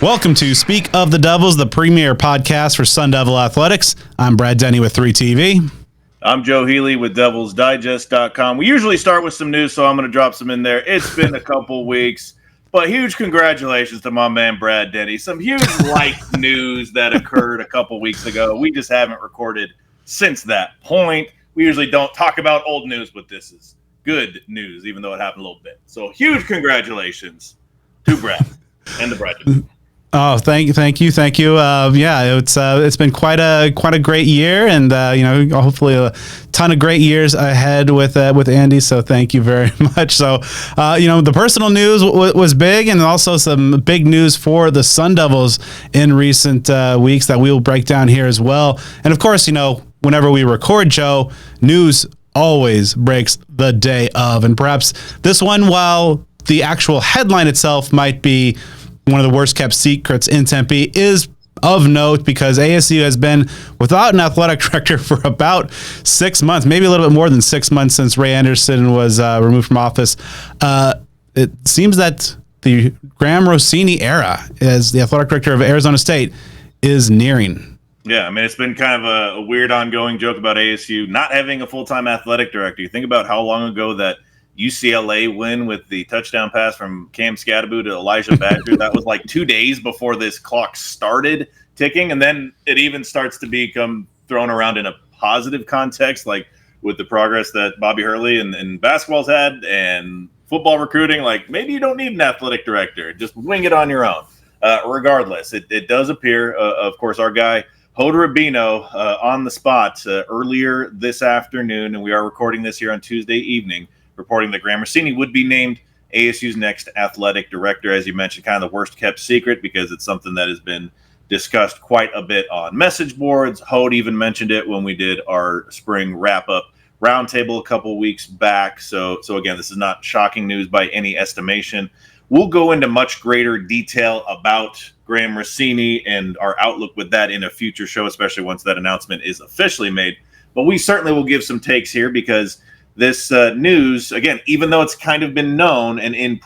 Welcome to Speak of the Devils, the premier podcast for Sun Devil Athletics. I'm Brad Denny with 3TV. I'm Joe Healy with DevilsDigest.com. We usually start with some news, so I'm going to drop some in there. It's been a couple weeks, but huge congratulations to my man Brad Denny. Some huge light news that occurred a couple weeks ago. We just haven't recorded since that point. We usually don't talk about old news, but this is good news, even though it happened a little bit. So huge congratulations to Brad and the Brad Denny. Oh, thank you. Yeah, it's been quite a great year, and hopefully a ton of great years ahead with Andy. So thank you very much. So the personal news was big, and also some big news for the Sun Devils in recent weeks that we will break down here as well. And of course, whenever we record, Joe, news always breaks the day of, and perhaps this one, while the actual headline itself might be one of the worst kept secrets in Tempe, is of note because ASU has been without an athletic director for about 6 months, maybe a little bit more than 6 months since Ray Anderson was removed from office. It seems that the Graham Rossini era as the athletic director of Arizona State is nearing. Yeah, I mean, it's been kind of a weird ongoing joke about ASU not having a full-time athletic director. You think about how long ago that UCLA win with the touchdown pass from Cam Scadaboo to Elijah Badger. That was like 2 days before this clock started ticking. And then it even starts to become thrown around in a positive context, like with the progress that Bobby Hurley and basketball's had and football recruiting. Like, maybe you don't need an athletic director. Just wing it on your own. Regardless, it does appear, of course, our guy, Hoda Rubino, on the spot earlier this afternoon, and we are recording this here on Tuesday evening, reporting that Graham Rossini would be named ASU's next athletic director. As you mentioned, kind of the worst kept secret because it's something that has been discussed quite a bit on message boards. Hode even mentioned it when we did our spring wrap-up roundtable a couple weeks back. So again, this is not shocking news by any estimation. We'll go into much greater detail about Graham Rossini and our outlook with that in a future show, especially once that announcement is officially made. But we certainly will give some takes here because this news, again, even though it's kind of been known and in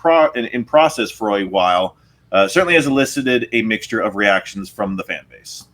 process for a while, certainly has elicited a mixture of reactions from the fan base.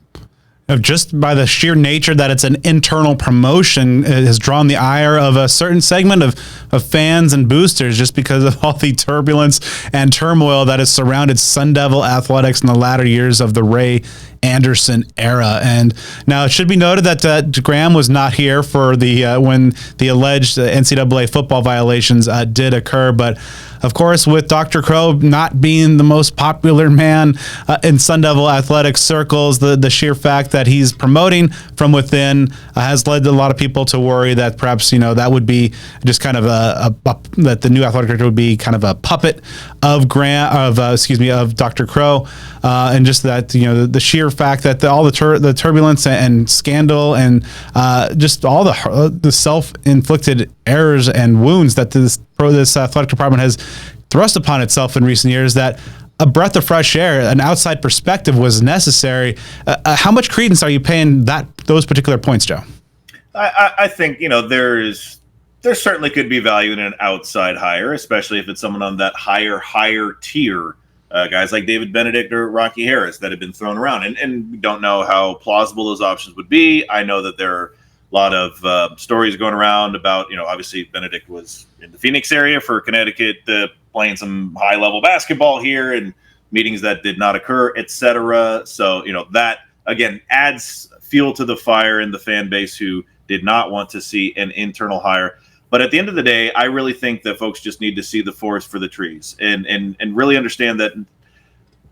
Just by the sheer nature that it's an internal promotion, it has drawn the ire of a certain segment of fans and boosters just because of all the turbulence and turmoil that has surrounded Sun Devil athletics in the latter years of the Ray Anderson era. And now it should be noted that Graham was not here for the when the alleged NCAA football violations did occur, but of course, with Dr. Crow not being the most popular man in Sun Devil athletics circles, the sheer fact that he's promoting from within has led a lot of people to worry that perhaps that would be just kind of that the new athletic director would be kind of a puppet of of Dr. Crow, and just that the sheer fact that all the turbulence and scandal and just all the self-inflicted errors and wounds that this athletic department has thrust upon itself in recent years, that a breath of fresh air, an outside perspective was necessary. How much credence are you paying those particular points, Joe? I think there certainly could be value in an outside hire, especially if it's someone on that higher tier. Guys like David Benedict or Rocky Harris that have been thrown around, and we don't know how plausible those options would be. I know that there are a lot of stories going around about, obviously Benedict was in the Phoenix area for Connecticut, playing some high-level basketball here and meetings that did not occur, etc. So, that, again, adds fuel to the fire in the fan base who did not want to see an internal hire. But at the end of the day, I really think that folks just need to see the forest for the trees and really understand that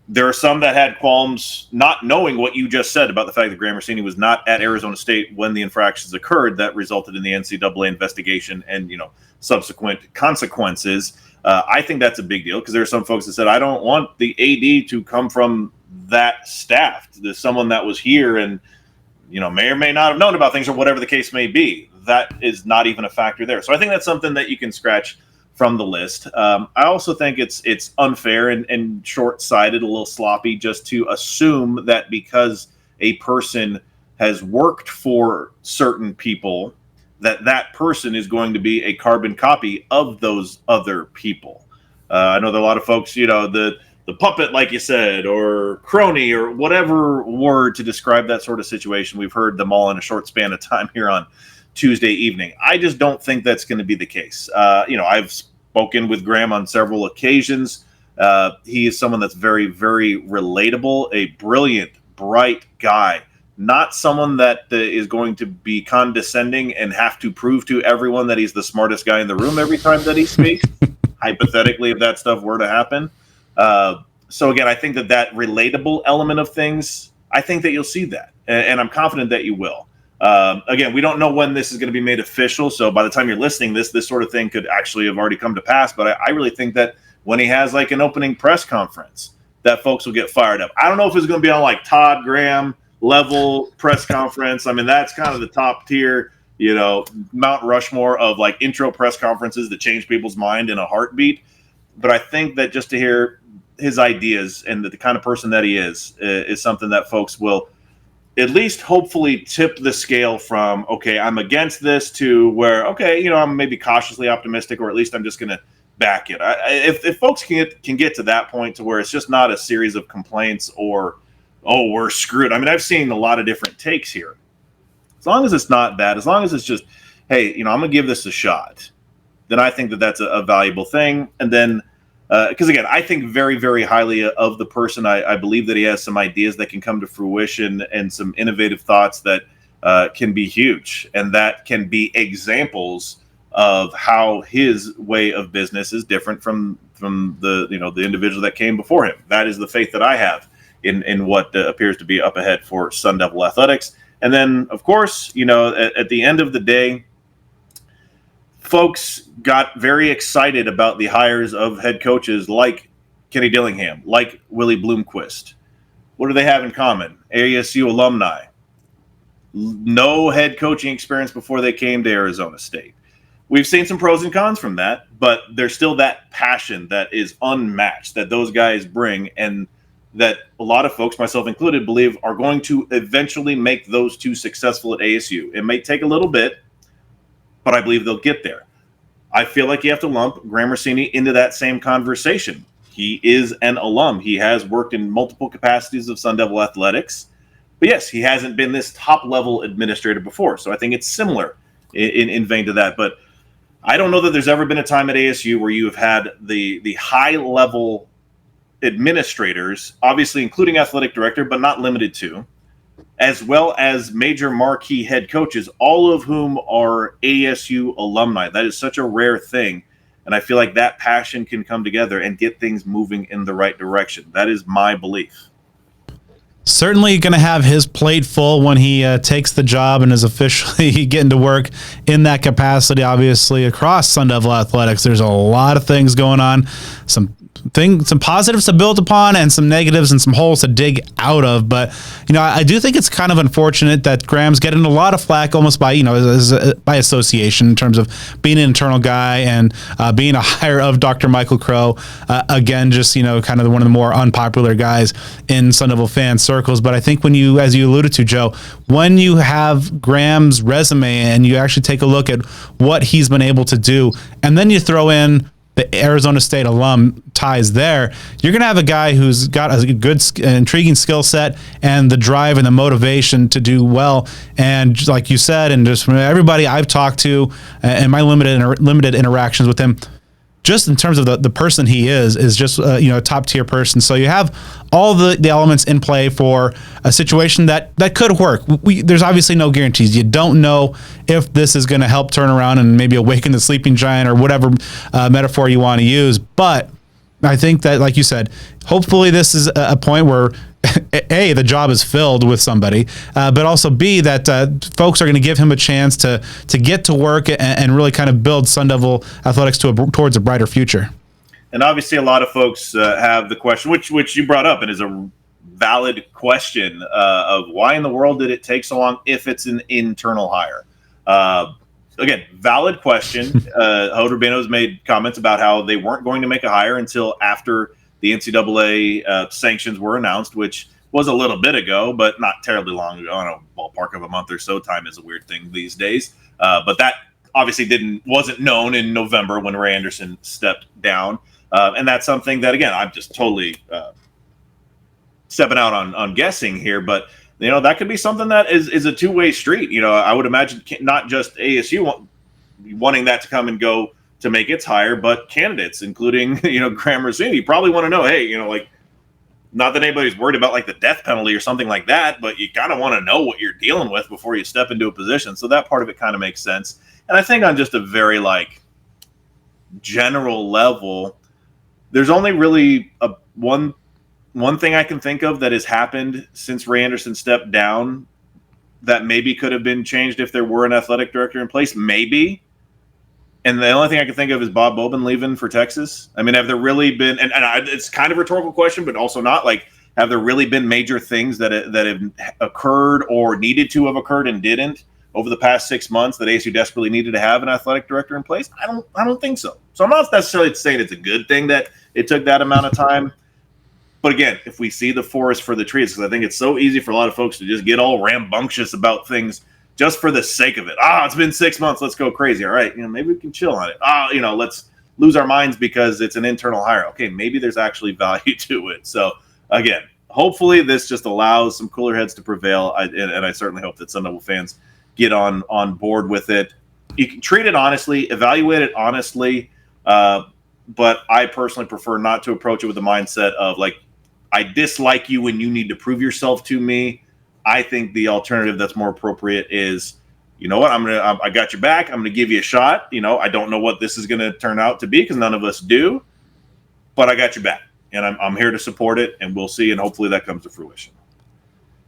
there are some that had qualms not knowing what you just said about the fact that Graham Rossini was not at Arizona State when the infractions occurred that resulted in the NCAA investigation and, subsequent consequences. I think that's a big deal because there are some folks that said, I don't want the AD to come from that staff. There's someone that was here and, may or may not have known about things or whatever the case may be. That is not even a factor there. So I think that's something that you can scratch from the list. I also think it's unfair and short-sighted, a little sloppy, just to assume that because a person has worked for certain people, that person is going to be a carbon copy of those other people. I know there are a lot of folks, the puppet, like you said, or crony, or whatever word to describe that sort of situation. We've heard them all in a short span of time here on Tuesday evening. I just don't think that's going to be the case. I've spoken with Graham on several occasions. He is someone that's very, very relatable, a brilliant, bright guy, not someone that is going to be condescending and have to prove to everyone that he's the smartest guy in the room every time that he speaks, hypothetically, if that stuff were to happen. So again, I think that relatable element of things, I think that you'll see that, and I'm confident that you will. Again, we don't know when this is going to be made official, so by the time you're listening, this sort of thing could actually have already come to pass. But I really think that when he has like an opening press conference, that folks will get fired up. I don't know if it's going to be on like Todd Graham level press conference. I mean, that's kind of the top tier, Mount Rushmore of like intro press conferences that change people's mind in a heartbeat. But I think that just to hear his ideas and the kind of person that he is something that folks will at least hopefully tip the scale from, okay, I'm against this, to where, okay, I'm maybe cautiously optimistic, or at least I'm just going to back it. If folks can get to that point to where it's just not a series of complaints or, oh, we're screwed. I mean, I've seen a lot of different takes here. As long as it's not bad, as long as it's just, hey, I'm going to give this a shot, then I think that that's a valuable thing. And then, because again, I think very, very highly of the person. I believe that he has some ideas that can come to fruition and some innovative thoughts that can be huge, and that can be examples of how his way of business is different from the the individual that came before him. That is the faith that I have in what appears to be up ahead for Sun Devil Athletics. And then, of course, at the end of the day, folks got very excited about the hires of head coaches like Kenny Dillingham, like Willie Bloomquist. What do they have in common? ASU alumni. No head coaching experience before they came to Arizona State. We've seen some pros and cons from that, but there's still that passion that is unmatched that those guys bring, and that a lot of folks, myself included, believe are going to eventually make those two successful at ASU. It may take a little bit, but I believe they'll get there. I feel like you have to lump Graham Rossini into that same conversation. He is an alum. He has worked in multiple capacities of Sun Devil Athletics. But yes, he hasn't been this top-level administrator before. So I think it's similar in vein to that. But I don't know that there's ever been a time at ASU where you have had the high-level administrators, obviously including athletic director, but not limited to, as well as major marquee head coaches, all of whom are ASU alumni. That is such a rare thing. And I feel like that passion can come together and get things moving in the right direction. That is my belief. Certainly going to have his plate full when he takes the job and is officially getting to work in that capacity. Obviously, across Sun Devil Athletics, there's a lot of things going on. Some positives to build upon and some negatives and some holes to dig out of. But, I do think it's kind of unfortunate that Graham's getting a lot of flack almost by, by association in terms of being an internal guy and being a hire of Dr. Michael Crow. Again, just, kind of one of the more unpopular guys in Sun Devil fan circles. But I think when you, as you alluded to, Joe, when you have Graham's resume and you actually take a look at what he's been able to do, and then you throw in the Arizona State alum ties there, you're going to have a guy who's got a good, intriguing skill set and the drive and the motivation to do well. And just like you said, and just from everybody I've talked to and my limited interactions with him, just in terms of the person he is just a top tier person. So you have all the elements in play for a situation that could work. There's obviously no guarantees. You don't know if this is going to help turn around and maybe awaken the sleeping giant or whatever metaphor you want to use. But I think that, like you said, hopefully this is a point where A, the job is filled with somebody, but also B, that folks are going to give him a chance to get to work and really kind of build Sun Devil Athletics towards a brighter future. And obviously a lot of folks have the question, which you brought up, and is a valid question of why in the world did it take so long if it's an internal hire? Again, valid question. Hod Rubino's made comments about how they weren't going to make a hire until after the NCAA sanctions were announced, which was a little bit ago, but not terribly long ago. I don't know, ballpark of a month or so. Time is a weird thing these days. But that obviously wasn't known in November when Ray Anderson stepped down. And that's something that, again, I'm just totally stepping out on guessing here, but that could be something that is a two-way street. I would imagine not just ASU wanting that to come and go to make its hire, but candidates, including Graham Rossini, probably want to know, hey, like, not that anybody's worried about like the death penalty or something like that, but you kind of want to know what you're dealing with before you step into a position. So that part of it kind of makes sense. And I think on just a very like general level, there's only really one thing I can think of that has happened since Ray Anderson stepped down that maybe could have been changed if there were an athletic director in place, maybe. And the only thing I can think of is Bob Boban leaving for Texas. I mean, have there really been, and it's kind of a rhetorical question, but also not, like, have there really been major things that have occurred or needed to have occurred and didn't over the past 6 months that ASU desperately needed to have an athletic director in place? I don't think so. So I'm not necessarily saying it's a good thing that it took that amount of time. But again, if we see the forest for the trees, because I think it's so easy for a lot of folks to just get all rambunctious about things just for the sake of it. It's been 6 months. Let's go crazy. All right. Maybe we can chill on it. Let's lose our minds because it's an internal hire. Okay. Maybe there's actually value to it. So again, hopefully this just allows some cooler heads to prevail. And I certainly hope that Sun Devil fans get on board with it. You can treat it honestly, evaluate it honestly. But I personally prefer not to approach it with the mindset of like, I dislike you and you need to prove yourself to me. I think the alternative that's more appropriate is, you know what, I got your back. I'm going to give you a shot. I don't know what this is going to turn out to be because none of us do, but I got your back and I'm here to support it, and we'll see. And hopefully that comes to fruition.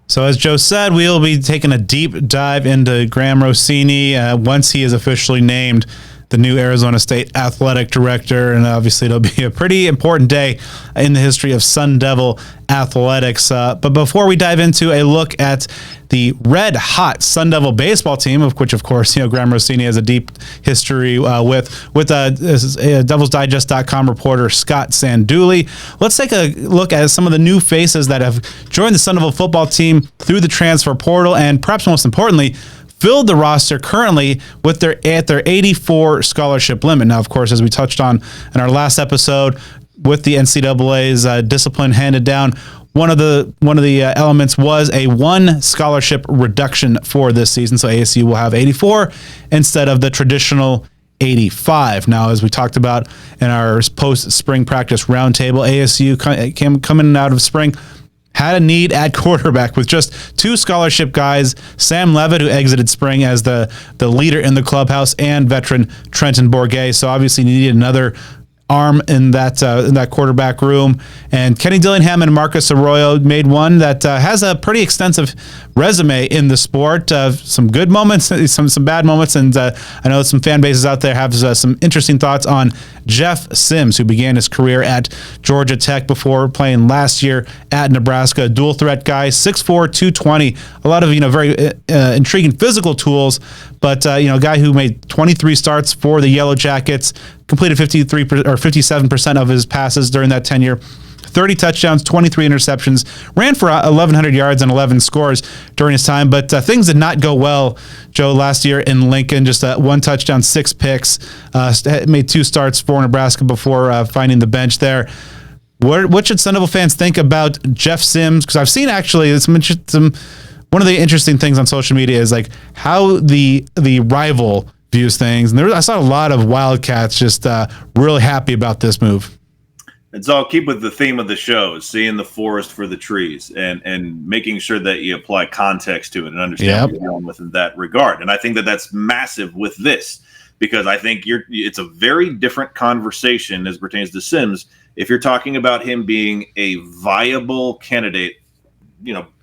So as Joe said, we'll be taking a deep dive into Graham Rossini once he is officially named the new Arizona State athletic director. And obviously it'll be a pretty important day in the history of Sun Devil athletics. But before we dive into a look at the red hot Sun Devil baseball team, of which, of course, Graham Rossini has a deep history with DevilsDigest.com reporter Scott Sandulli. Let's take a look at some of the new faces that have joined the Sun Devil football team through the transfer portal, and perhaps most importantly, filled the roster currently with their 84 scholarship limit. Now, of course, as we touched on in our last episode, with the NCAA's discipline handed down, one of the elements was a one scholarship reduction for this season. So ASU will have 84 instead of the traditional 85. Now, as we talked about in our post-spring practice roundtable, ASU coming out of spring had a need at quarterback with just two scholarship guys, Sam Levitt, who exited spring as the leader in the clubhouse, and veteran Trenton Bourguet. So obviously needed another arm in that quarterback room. And Kenny Dillingham and Marcus Arroyo made one that has a pretty extensive resume in the sport. Some good moments, some bad moments, and I know some fan bases out there have some interesting thoughts on Jeff Sims, who began his career at Georgia Tech before playing last year at Nebraska. Dual threat guy, 6'4", 220. A lot of very intriguing physical tools, but a guy who made 23 starts for the Yellow Jackets, completed 57% of his passes during that tenure. 30 touchdowns, 23 interceptions, ran for 1,100 yards and 11 scores during his time. But things did not go well, Joe, last year in Lincoln. Just one touchdown, 6 picks, made 2 starts for Nebraska before finding the bench there. What should Sun Devil fans think about Jeff Sims? Because I've seen actually one of the interesting things on social media is like how the rival views things. And I saw a lot of Wildcats just really happy about this move. And so I'll keep with the theme of the show, seeing the forest for the trees and making sure that you apply context to it and understand what you're dealing with in that regard. And I think that that's massive with this, because I think it's a very different conversation as pertains to Sims if you're talking about him being a viable candidate,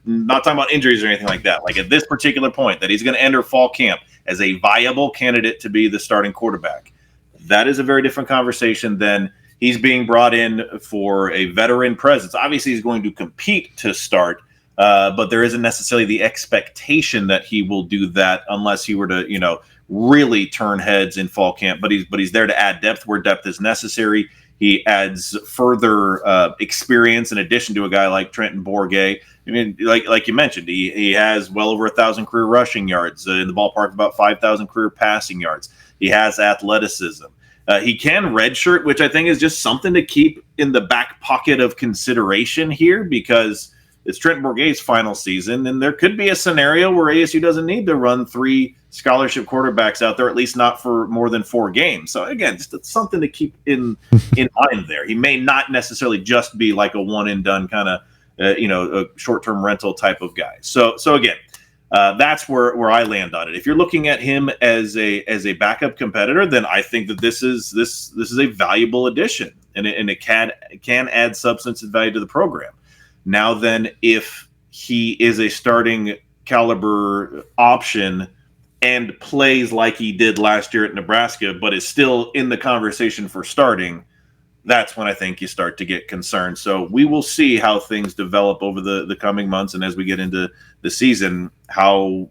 not talking about injuries or anything like that. Like at this particular point, that he's going to enter fall camp as a viable candidate to be the starting quarterback. That is a very different conversation than he's being brought in for a veteran presence. Obviously, he's going to compete to start, but there isn't necessarily the expectation that he will do that unless he were to, really turn heads in fall camp. But he's there to add depth where depth is necessary. He adds further experience in addition to a guy like Trenton Bourguet. I mean, like you mentioned, he has well over 1,000 career rushing yards in the ballpark, about 5,000 career passing yards. He has athleticism. He can redshirt, which I think is just something to keep in the back pocket of consideration here, because it's Trent Bourguet's final season, and there could be a scenario where ASU doesn't need to run 3 scholarship quarterbacks out there, at least not for more than 4 games. So again, just something to keep in mind there. He may not necessarily just be like a one and done kind of a short-term rental type of guy. So again, that's where I land on it. If you're looking at him as a backup competitor, then I think that this is a valuable addition, and it can add substance and value to the program. Now then, if he is a starting caliber option and plays like he did last year at Nebraska, but is still in the conversation for starting, that's when I think you start to get concerned. So we will see how things develop over the coming months, and as we get into the season,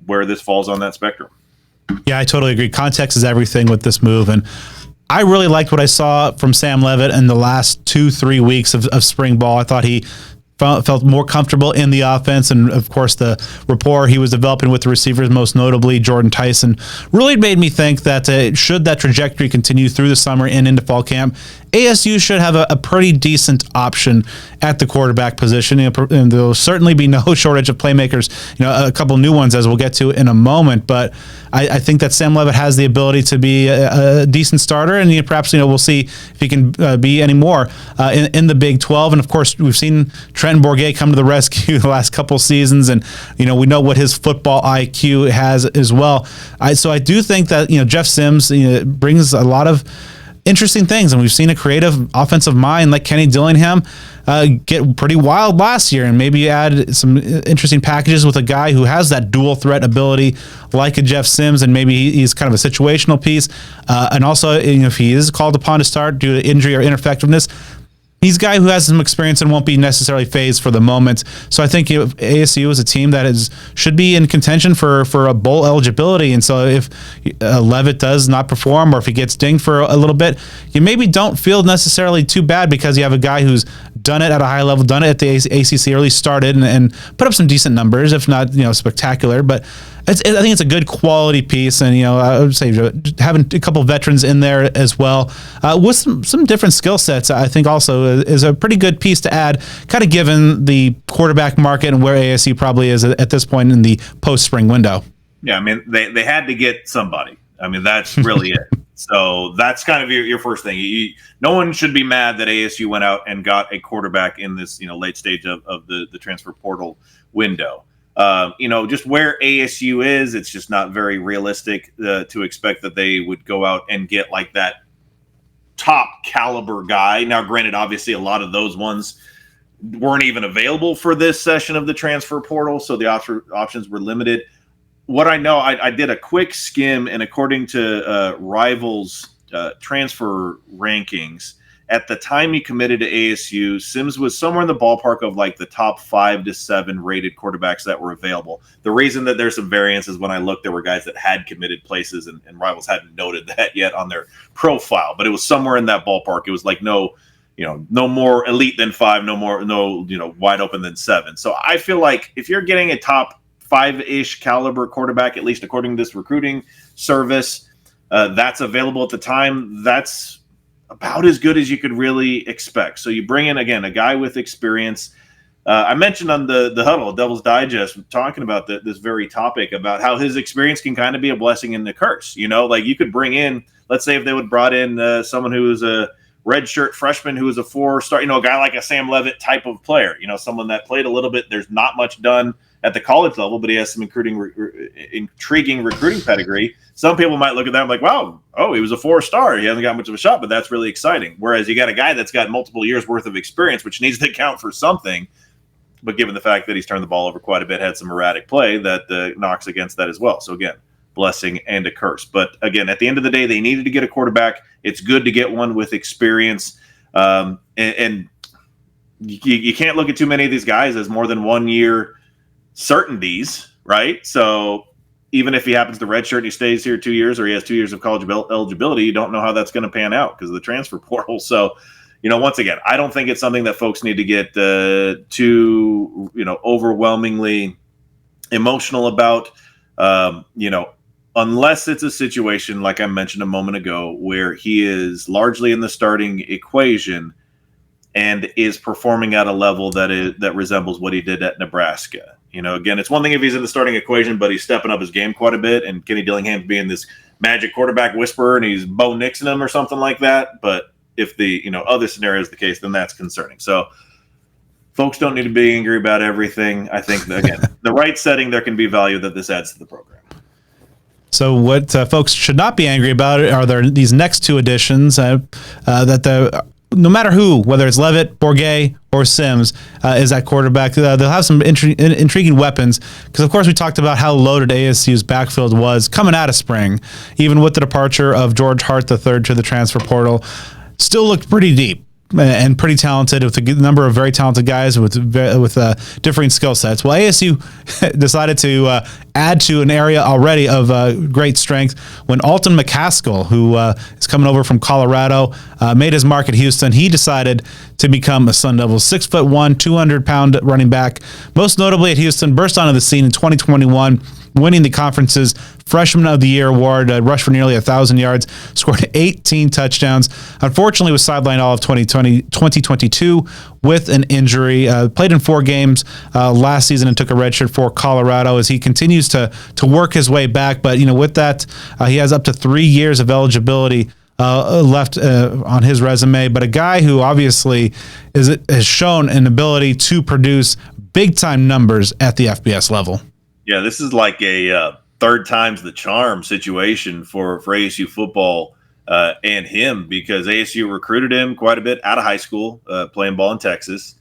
where this falls on that spectrum. Yeah, I totally agree. Context is everything with this move, and I really liked what I saw from Sam Leavitt in the last 2-3 weeks of spring ball. I thought he felt more comfortable in the offense, and of course the rapport he was developing with the receivers, most notably Jordan Tyson, really made me think that should that trajectory continue through the summer and into fall camp, ASU should have a pretty decent option at the quarterback position, and there'll certainly be no shortage of playmakers. A couple new ones, as we'll get to in a moment, but I think that Sam Leavitt has the ability to be a decent starter, and perhaps we'll see if he can be any more in the Big 12. And of course, we've seen Trent Bourguet come to the rescue the last couple seasons, and we know what his football IQ has as well. So I do think that Jeff Sims brings a lot of interesting things, and we've seen a creative offensive mind like Kenny Dillingham get pretty wild last year, and maybe add some interesting packages with a guy who has that dual threat ability like a Jeff Sims, and maybe he's kind of a situational piece, and also if he is called upon to start due to injury or ineffectiveness, he's a guy who has some experience and won't be necessarily phased for the moment. So I think ASU is a team that should be in contention for a bowl eligibility. And so if Leavitt does not perform, or if he gets dinged for a little bit, you maybe don't feel necessarily too bad, because you have a guy who's done it at a high level, done it at the ACC, or at least started and put up some decent numbers, if not spectacular. But I think it's a good quality piece, and I would say having a couple of veterans in there as well with some different skill sets, I think also is a pretty good piece to add, kind of given the quarterback market and where ASU probably is at this point in the post-spring window. Yeah, I mean, they had to get somebody. I mean, that's really it. So that's kind of your first thing. No one should be mad that ASU went out and got a quarterback in this late stage of the transfer portal window. Just where ASU is, it's just not very realistic to expect that they would go out and get like that top caliber guy. Now, granted, obviously a lot of those ones weren't even available for this session of the transfer portal, so the options were limited. What I know, I did a quick skim, and according to Rivals transfer rankings, at the time he committed to ASU, Sims was somewhere in the ballpark of like the top 5 to 7 rated quarterbacks that were available. The reason that there's some variance is when I looked, there were guys that had committed places, and Rivals hadn't noted that yet on their profile, but it was somewhere in that ballpark. It was like no more elite than 5, no wide open than 7. So I feel like if you're getting a top 5-ish caliber quarterback, at least according to this recruiting service, that's available at the time, that's about as good as you could really expect. So you bring in, again, a guy with experience. I mentioned on the Huddle, Devil's Digest, talking about this very topic, about how his experience can kind of be a blessing and a curse. Like you could bring in, let's say if they would brought in someone who is a redshirt freshman who is a 4-star, a guy like a Sam Leavitt type of player, someone that played a little bit. There's not much done at the college level, but he has some intriguing recruiting pedigree. Some people might look at that and be like, wow, he was a 4-star. He hasn't got much of a shot, but that's really exciting. Whereas you got a guy that's got multiple years worth of experience, which needs to count for something. But given the fact that he's turned the ball over quite a bit, had some erratic play, that knocks against that as well. So again, blessing and a curse. But again, at the end of the day, they needed to get a quarterback. It's good to get one with experience. And you can't look at too many of these guys as more than 1 year certainties, right? So even if he happens to redshirt and he stays here 2 years, or he has 2 years of college eligibility, you don't know how that's going to pan out because of the transfer portal. So, once again, I don't think it's something that folks need to get too, overwhelmingly emotional about. unless it's a situation like I mentioned a moment ago where he is largely in the starting equation and is performing at a level that resembles what he did at Nebraska. Again, it's one thing if he's in the starting equation, but he's stepping up his game quite a bit, and Kenny Dillingham being this magic quarterback whisperer and he's Bo Nixon him or something like that. But if the other scenario is the case, then that's concerning. So folks don't need to be angry about everything. I think that, again, the right setting, there can be value that this adds to the program. So what folks should not be angry about are these next two additions no matter who, whether it's Levitt, Bourget, or Sims, is at quarterback. They'll have some intriguing weapons because, of course, we talked about how loaded ASU's backfield was coming out of spring. Even with the departure of George Hart III to the transfer portal, still looked pretty deep and pretty talented with a good number of very talented guys with differing skill sets. Well, ASU decided to add to an area already of great strength when Alton McCaskill, who is coming over from Colorado, made his mark at Houston. He decided to become a Sun Devil. 6'1", 200-pound running back. Most notably at Houston, burst onto the scene in 2021, winning the conference's Freshman of the Year award, rushed for nearly 1,000 yards, scored 18 touchdowns. Unfortunately, was sidelined all of 2022 with an injury. Played in 4 games last season and took a redshirt for Colorado as he continues to work his way back. But with that, he has up to 3 years of eligibility left on his resume. But a guy who obviously has shown an ability to produce big-time numbers at the FBS level. Yeah, this is like a third time's the charm situation for ASU football and him, because ASU recruited him quite a bit out of high school, playing ball in Texas.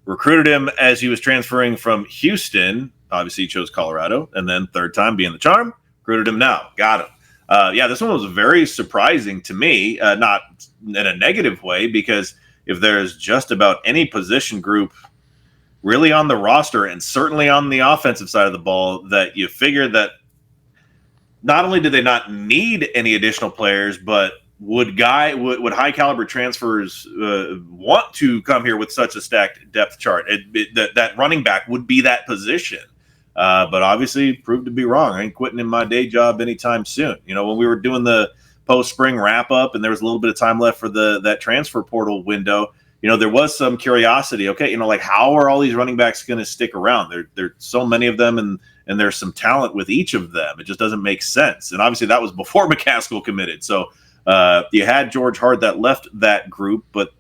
Recruited him as he was transferring from Houston. Obviously, he chose Colorado. And then third time being the charm, recruited him now. Got him. This one was very surprising to me, not in a negative way, because if there's just about any position group really on the roster and certainly on the offensive side of the ball that you figure that not only did they not need any additional players, but would high caliber transfers want to come here with such a stacked depth chart? That running back would be that position. But obviously proved to be wrong. I ain't quitting in my day job anytime soon. When we were doing the post-spring wrap-up and there was a little bit of time left for that transfer portal window, there was some curiosity. Okay, how are all these running backs going to stick around? There's so many of them, and there's some talent with each of them. It just doesn't make sense. And obviously that was before McCaskill committed. So you had George Hart that left that group, but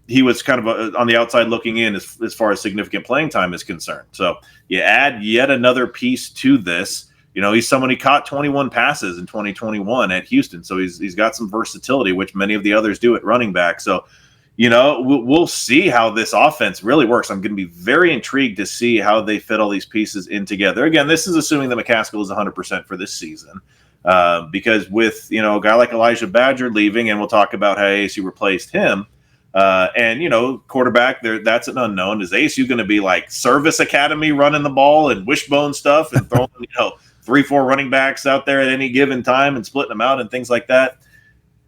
he was kind of on the outside looking in as far as significant playing time is concerned. So you add yet another piece to this. He's someone, he caught 21 passes in 2021 at Houston. So he's got some versatility, which many of the others do at running back. So we'll see how this offense really works. I'm going to be very intrigued to see how they fit all these pieces in together. Again, this is assuming that McCaskill is 100% for this season, because with a guy like Elijah Badger leaving, and we'll talk about how ASU replaced him, and quarterback there, that's an unknown. Is ASU going to be like Service Academy running the ball and wishbone stuff and throwing 3-4 running backs out there at any given time and splitting them out and things like that?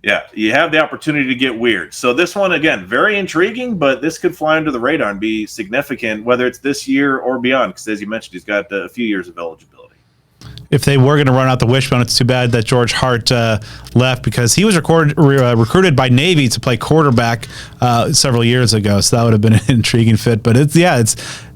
Yeah, you have the opportunity to get weird. So this one, again, very intriguing, but this could fly under the radar and be significant, whether it's this year or beyond, because as you mentioned, he's got a few years of eligibility. If they were going to run out the wishbone, it's too bad that George Hart left, because he was recruited by Navy to play quarterback several years ago, so that would have been an intriguing fit. But it's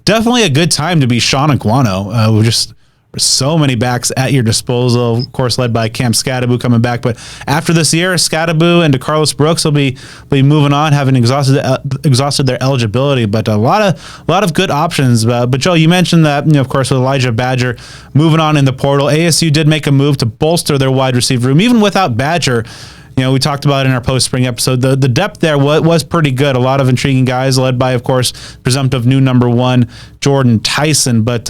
definitely a good time to be Sean Iguano. We're just so many backs at your disposal, of course, led by Cam Scadaboo coming back. But after this year, Scadaboo and DeCarlos Brooks will be moving on, having exhausted their eligibility. But a lot of good options. But Joe, you mentioned that, of course, with Elijah Badger moving on in the portal, ASU did make a move to bolster their wide receiver room, even without Badger. We talked about it in our post-spring episode. The depth there was pretty good. A lot of intriguing guys, led by, of course, presumptive new number 1, Jordan Tyson. But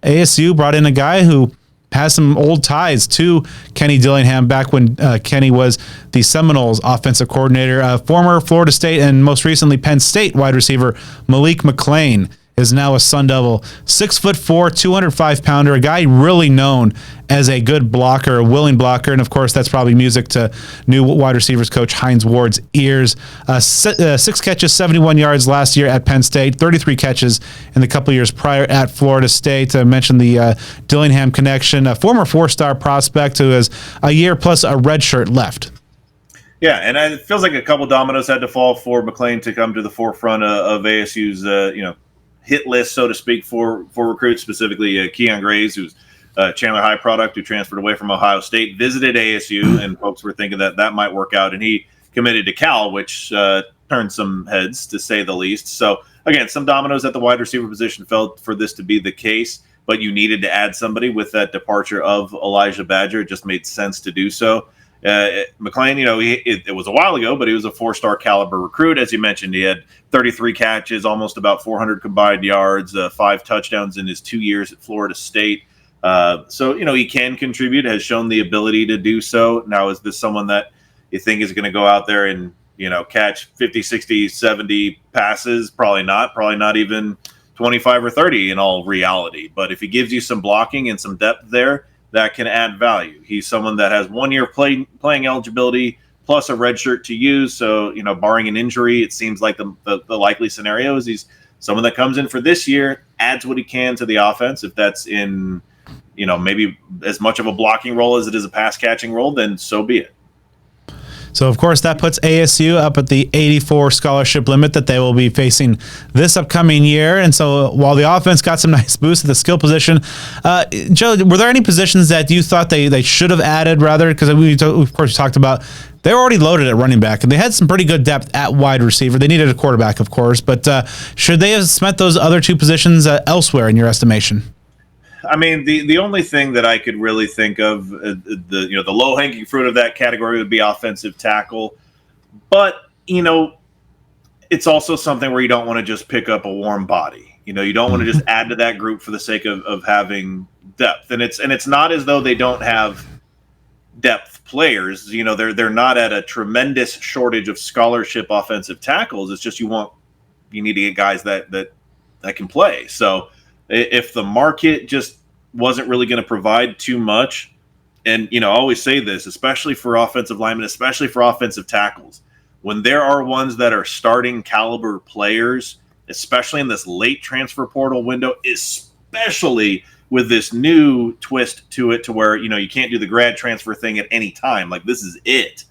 ASU brought in a guy who has some old ties to Kenny Dillingham back when Kenny was the Seminoles offensive coordinator. Former Florida State and most recently Penn State wide receiver Malik McClain is now a Sun Devil. 6'4", 205 pounder, a guy really known as a good blocker, a willing blocker, and of course that's probably music to new wide receivers coach Hines Ward's ears. 6 catches, 71 yards last year at Penn State, 33 catches in the couple years prior at Florida State. I mentioned the Dillingham connection, a former 4-star prospect who has a year plus a red shirt left. Yeah, and it feels like a couple dominoes had to fall for McLean to come to the forefront of ASU's hit list, so to speak, for recruits, specifically Keon Graves, who's Chandler High product, who transferred away from Ohio State, visited ASU, and folks were thinking that might work out, and he committed to Cal, which turned some heads, to say the least. So, again, some dominoes at the wide receiver position fell for this to be the case, but you needed to add somebody with that departure of Elijah Badger. It just made sense to do so. McLean, it was a while ago, but he was a 4-star caliber recruit. As you mentioned, he had 33 catches, almost about 400 combined yards, 5 touchdowns in his 2 years at Florida State. So, he can contribute, has shown the ability to do so. Now, is this someone that you think is going to go out there and, catch 50, 60, 70 passes? Probably not even 25 or 30 in all reality. But if he gives you some blocking and some depth there, that can add value. He's someone that has 1 year playing eligibility plus a red shirt to use. So, barring an injury, it seems like the likely scenario is he's someone that comes in for this year, adds what he can to the offense. If that's in, maybe as much of a blocking role as it is a pass catching role, then so be it. So, of course, that puts ASU up at the 84 scholarship limit that they will be facing this upcoming year. And so while the offense got some nice boosts at the skill position, Joe, were there any positions that you thought they should have added, rather? Because of course, we talked about they were already loaded at running back, and they had some pretty good depth at wide receiver. They needed a quarterback, of course. But should they have spent those other 2 positions elsewhere, in your estimation? I mean, the only thing that I could really think of, the low hanging fruit of that category would be offensive tackle, but it's also something where you don't want to just pick up a warm body. You don't want to just add to that group for the sake of having depth, and it's not as though they don't have depth players. They're not at a tremendous shortage of scholarship offensive tackles. It's just you need to get guys that can play. So, if the market just wasn't really going to provide too much, and, I always say this, especially for offensive linemen, especially for offensive tackles, when there are ones that are starting caliber players, especially in this late transfer portal window, especially with this new twist to it to where, you can't do the grad transfer thing at any time. Like, this is it.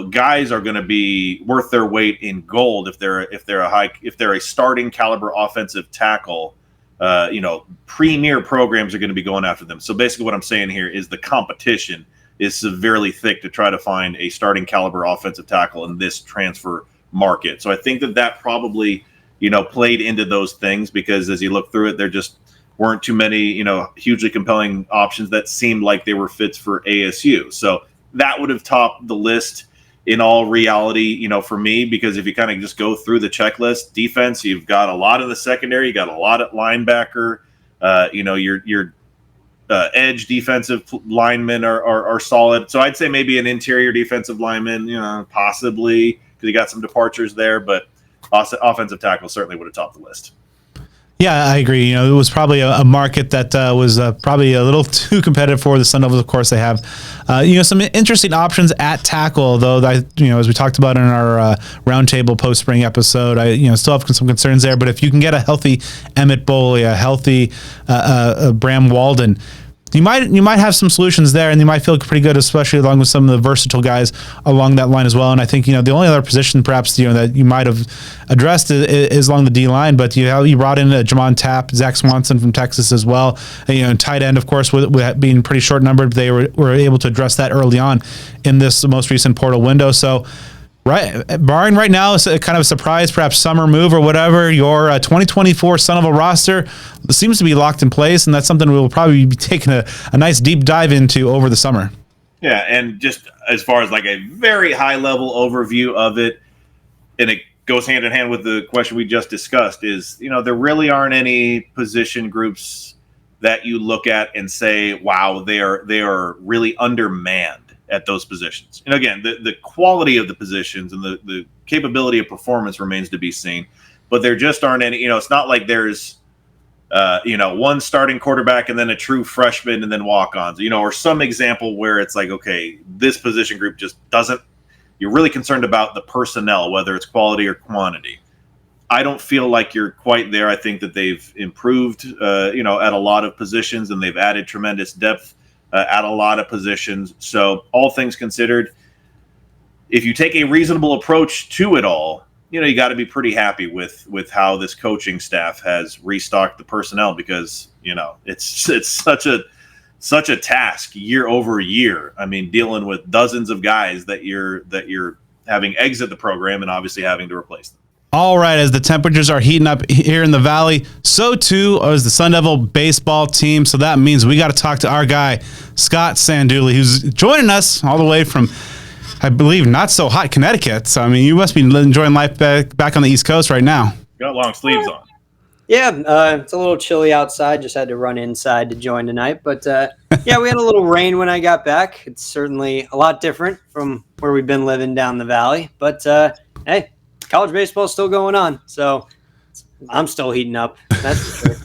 Guys are going to be worth their weight in gold if they're a starting caliber offensive tackle. Premier programs are going to be going after them. So basically what I'm saying here is the competition is severely thick to try to find a starting caliber offensive tackle in this transfer market. So I think that probably, played into those things, because as you look through it, there just weren't too many, hugely compelling options that seemed like they were fits for ASU. So that would have topped the list in all reality, for me, because if you kind of just go through the checklist, defense, you've got a lot in the secondary, you got a lot at linebacker, your edge defensive linemen are solid. So I'd say maybe an interior defensive lineman, possibly, because you got some departures there, but offensive tackle certainly would have topped the list. Yeah, I agree. It was probably a market that was probably a little too competitive for the Sun Devils. Of course, they have, some interesting options at tackle, though. As we talked about in our roundtable post-spring episode, I still have some concerns there. But if you can get a healthy Emmett Boley, a healthy Bram Walden, you might have some solutions there, and you might feel pretty good, especially along with some of the versatile guys along that line as well. And I think the only other position perhaps that you might have addressed is along the D line, but you brought in Jamon Tapp, Zach Swanson from Texas as well. Tight end, of course, with being pretty short numbered, they were able to address that early on in this most recent portal window. So, right, barring right now is a kind of a surprise, perhaps summer move or whatever, your 2024 Sun Devil roster seems to be locked in place, and that's something we'll probably be taking a nice deep dive into over the summer. Yeah, and just as far as like a very high level overview of it, and it goes hand in hand with the question we just discussed, is there really aren't any position groups that you look at and say, wow, they are really undermanned at those positions. And again, the quality of the positions and the capability of performance remains to be seen. but there just aren't any. It's not like there's one starting quarterback and then a true freshman and then walk-ons, or some example where it's like, okay, this position group just doesn't. You're really concerned about the personnel, whether it's quality or quantity. I don't feel like you're quite there. I think that they've improved, at a lot of positions, and they've added tremendous depth at a lot of positions. So all things considered, if you take a reasonable approach to it all, you got to be pretty happy with how this coaching staff has restocked the personnel, because, it's such a task year over year. I mean, dealing with dozens of guys that you're having exit the program and obviously having to replace them. All right, as the temperatures are heating up here in the Valley, so too is the Sun Devil baseball team. So that means we got to talk to our guy, Scott Sandulli, who's joining us all the way from, I believe, not so hot Connecticut. So, I mean, you must be enjoying life back on the East Coast right now. Got long sleeves on. Yeah, it's a little chilly outside. Just had to run inside to join tonight. But, yeah, we had a little rain when I got back. It's certainly a lot different from where we've been living down the Valley. But, hey, college baseball is still going on. So I'm still heating up. That's for sure.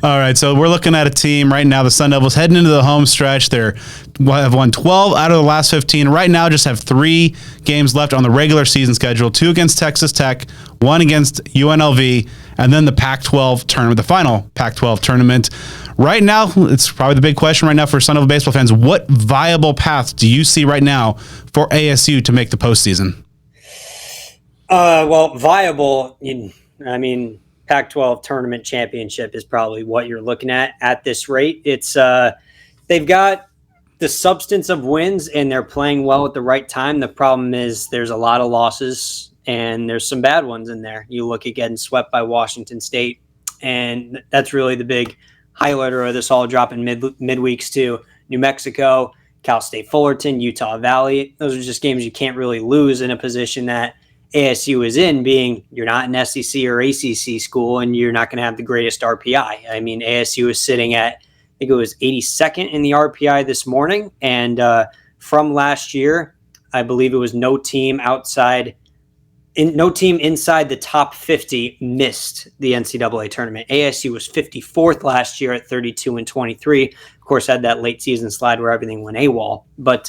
All right, so we're looking at a team right now. The Sun Devils heading into the home stretch. They have won 12 out of the last 15. Right now, just have 3 games left on the regular season schedule: 2 against Texas Tech, 1 against UNLV, and then the Pac-12 tournament, the final Pac-12 tournament. Right now, it's probably the big question right now for Sun Devil baseball fans. What viable path do you see right now for ASU to make the postseason? Well, viable, Pac-12 tournament championship is probably what you're looking at this rate. It's they've got the substance of wins and they're playing well at the right time. The problem is there's a lot of losses and there's some bad ones in there. You look at getting swept by Washington State, and that's really the big highlighter of this all, dropping midweeks to New Mexico, Cal State Fullerton, Utah Valley. Those are just games you can't really lose in a position that ASU is in, being you're not an SEC or ACC school and you're not going to have the greatest RPI. I mean, ASU is sitting at, I think it was 82nd in the RPI this morning. And from last year, I believe it was no team inside the top 50 missed the NCAA tournament. ASU was 54th last year at 32-23. Of course, had that late season slide where everything went AWOL. But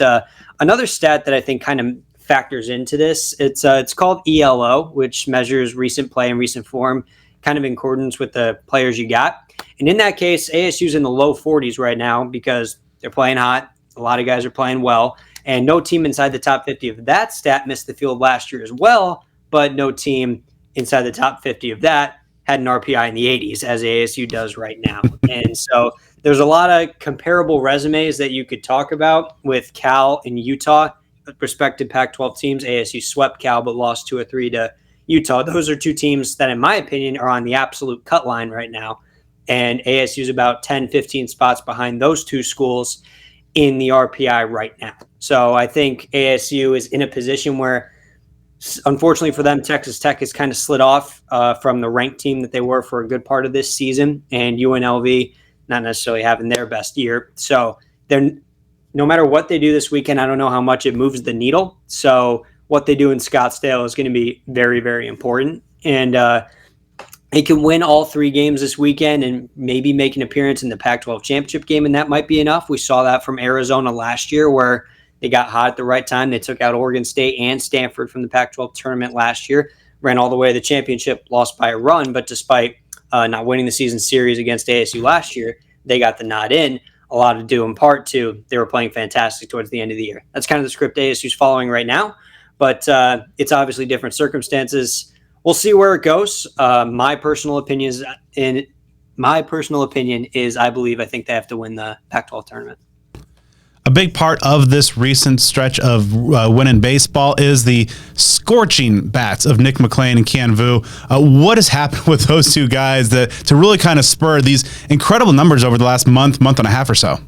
another stat that I think kind of factors into this, it's called ELO, which measures recent play and recent form, kind of in accordance with the players you got. And in that case, ASU's in the low 40s right now because they're playing hot. A lot of guys are playing well, and no team inside the top 50 of that stat missed the field last year as well, but no team inside the top 50 of that had an RPI in the 80s, as ASU does right now. And so there's a lot of comparable resumes that you could talk about with Cal and Utah, respective Pac-12 teams. ASU swept Cal but lost 2 or 3 to Utah. Those are 2 teams that, in my opinion, are on the absolute cut line right now. And ASU is about 10, 15 spots behind those 2 schools in the RPI right now. So I think ASU is in a position where, unfortunately for them, Texas Tech has kind of slid off from the ranked team that they were for a good part of this season, and UNLV not necessarily having their best year. So they're, no matter what they do this weekend, I don't know how much it moves the needle. So what they do in Scottsdale is going to be very, very important. And they can win all 3 games this weekend and maybe make an appearance in the Pac-12 championship game, and that might be enough. We saw that from Arizona last year, where they got hot at the right time. They took out Oregon State and Stanford from the Pac-12 tournament last year, ran all the way to the championship, lost by a run. But despite not winning the season series against ASU last year, they got the nod in. A lot to do in part to they were playing fantastic towards the end of the year. That's kind of the script ASU's following right now, but it's obviously different circumstances. We'll see where it goes. My personal opinion is I think they have to win the Pac-12 tournament. A big part of this recent stretch of winning baseball is the scorching bats of Nick McClain and Kian Vu. What has happened with those 2 guys to really kind of spur these incredible numbers over the last month and a half or so?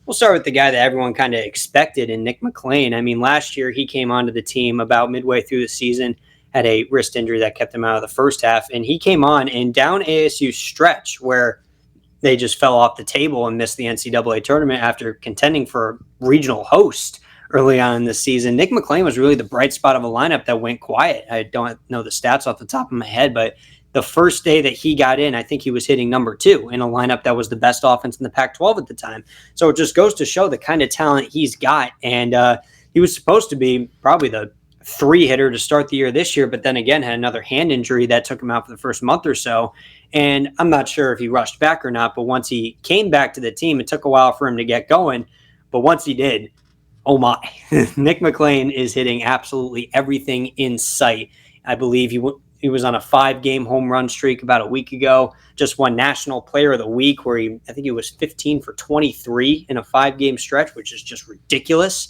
We'll start with the guy that everyone kind of expected in Nick McClain. I mean, last year he came onto the team about midway through the season, had a wrist injury that kept him out of the first half, and he came on and down ASU's stretch where they just fell off the table and missed the NCAA tournament after contending for regional host early on in the season. Nick McClain was really the bright spot of a lineup that went quiet. I don't know the stats off the top of my head, but the first day that he got in, I think he was hitting number 2 in a lineup that was the best offense in the Pac-12 at the time. So it just goes to show the kind of talent he's got. And he was supposed to be probably the 3 hitter to start the year this year, but then again had another hand injury that took him out for the first month or so. And I'm not sure if he rushed back or not, but once he came back to the team, it took a while for him to get going. But once he did, oh my, Nick McLean is hitting absolutely everything in sight. I believe he was on a 5-game home run streak about a week ago, just won National Player of the Week where I think he was 15 for 23 in a 5-game stretch, which is just ridiculous.